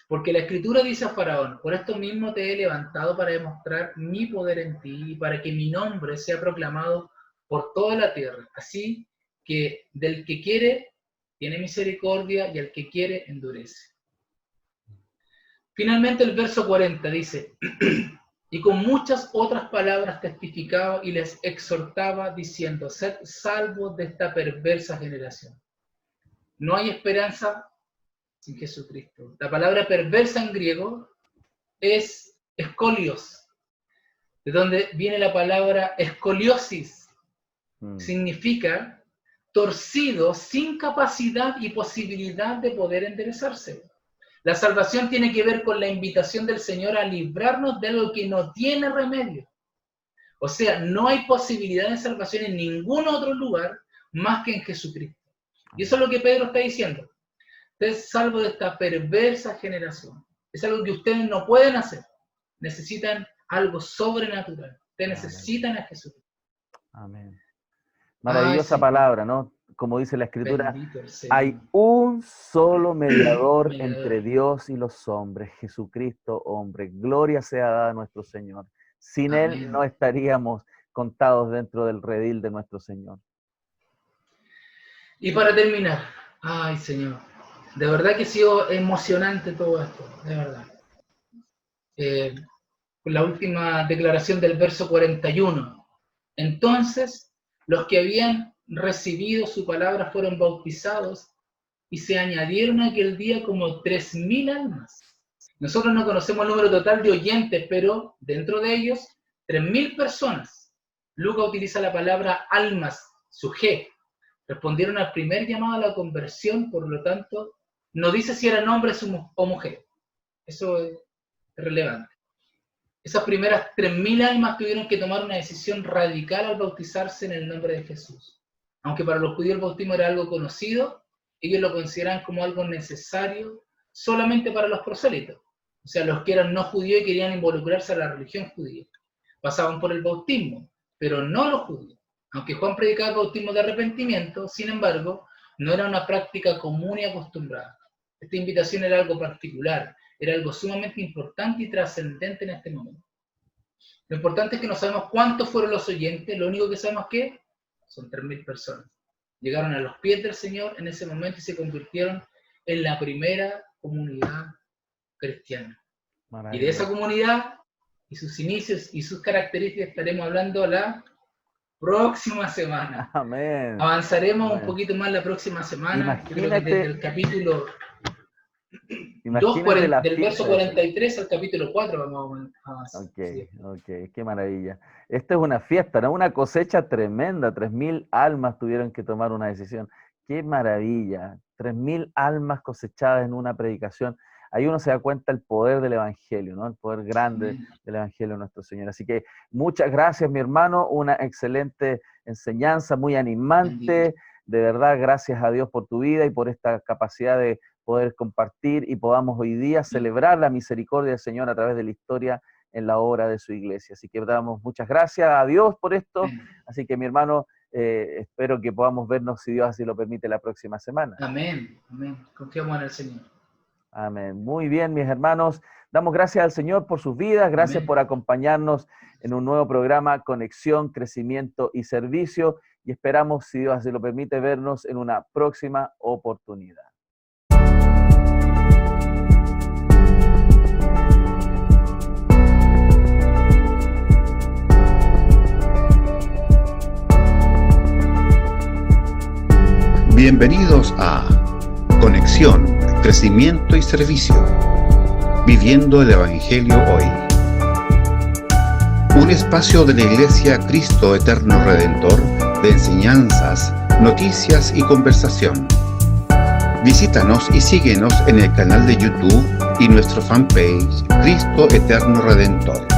Speaker 3: Porque la Escritura dice a Faraón, por esto mismo te he levantado para demostrar mi poder en ti y para que mi nombre sea proclamado por toda la tierra. Así que del que quiere tiene misericordia y al que quiere endurece. Finalmente el verso 40 dice, y con muchas otras palabras testificaba y les exhortaba diciendo, sed salvos de esta perversa generación. No hay esperanza sin Jesucristo. La palabra perversa en griego es escolios, de donde viene la palabra escoliosis. Significa torcido, sin capacidad y posibilidad de poder enderezarse. La salvación tiene que ver con la invitación del Señor a librarnos de algo que no tiene remedio. O sea, no hay posibilidad de salvación en ningún otro lugar más que en Jesucristo. Y eso es lo que Pedro está diciendo. Ustedes salvo de esta perversa generación. Es algo que ustedes no pueden hacer. Necesitan algo sobrenatural. Ustedes necesitan a Jesucristo.
Speaker 2: Amén. Maravillosa palabra, ¿no? Como dice la Escritura, hay un solo mediador entre Dios y los hombres, Jesucristo, hombre. Gloria sea dada a nuestro Señor. Sin Él no estaríamos contados dentro del redil de nuestro Señor.
Speaker 3: Y para terminar, ay Señor, de verdad que ha sido emocionante todo esto, de verdad. La última declaración del verso 41. Entonces, los que habían recibido su palabra fueron bautizados y se añadieron aquel día como 3.000 almas. Nosotros no conocemos el número total de oyentes, pero dentro de ellos, 3.000 personas. Lucas utiliza la palabra almas, su G. Respondieron al primer llamado a la conversión, por lo tanto, no dice si eran hombres o mujeres. Eso es relevante. Esas primeras 3.000 almas tuvieron que tomar una decisión radical al bautizarse en el nombre de Jesús. Aunque para los judíos el bautismo era algo conocido, ellos lo consideran como algo necesario solamente para los prosélitos. O sea, los que eran no judíos y querían involucrarse a la religión judía. Pasaban por el bautismo, pero no los judíos. Aunque Juan predicaba el bautismo de arrepentimiento, sin embargo, no era una práctica común y acostumbrada. Esta invitación era algo particular, era algo sumamente importante y trascendente en este momento. Lo importante es que no sabemos cuántos fueron los oyentes, lo único que sabemos es que son 3.000 personas. Llegaron a los pies del Señor en ese momento y se convirtieron en la primera comunidad cristiana. Y de esa comunidad y sus inicios y sus características estaremos hablando la próxima semana.
Speaker 2: Amén.
Speaker 3: Avanzaremos
Speaker 2: Amén.
Speaker 3: Un poquito más la próxima semana.
Speaker 2: Imagínate,
Speaker 3: creo que desde el capítulo 2, del verso 43 al capítulo 4 vamos a avanzar.
Speaker 2: Ok, qué maravilla. Esta es una fiesta, ¿no? Una cosecha tremenda. 3.000 almas tuvieron que tomar una decisión. Qué maravilla. 3.000 almas cosechadas en una predicación. Ahí uno se da cuenta del poder del Evangelio, ¿no? El poder grande del Evangelio de nuestro Señor. Así que muchas gracias, mi hermano. Una excelente enseñanza, muy animante. De verdad, gracias a Dios por tu vida y por esta capacidad de poder compartir y podamos hoy día celebrar la misericordia del Señor a través de la historia en la obra de su iglesia. Así que damos muchas gracias a Dios por esto. Así que, mi hermano, espero que podamos vernos, si Dios así lo permite, la próxima semana.
Speaker 3: Amén. Confiamos en el Señor.
Speaker 2: Amén. Muy bien, mis hermanos. Damos gracias al Señor por sus vidas. Gracias por acompañarnos en un nuevo programa, Conexión, Crecimiento y Servicio. Y esperamos, si Dios así lo permite, vernos en una próxima oportunidad.
Speaker 1: Bienvenidos a Conexión, Crecimiento y Servicio, viviendo el Evangelio hoy. Un espacio de la Iglesia Cristo Eterno Redentor de enseñanzas, noticias y conversación. Visítanos y síguenos en el canal de YouTube y nuestro fanpage Cristo Eterno Redentor.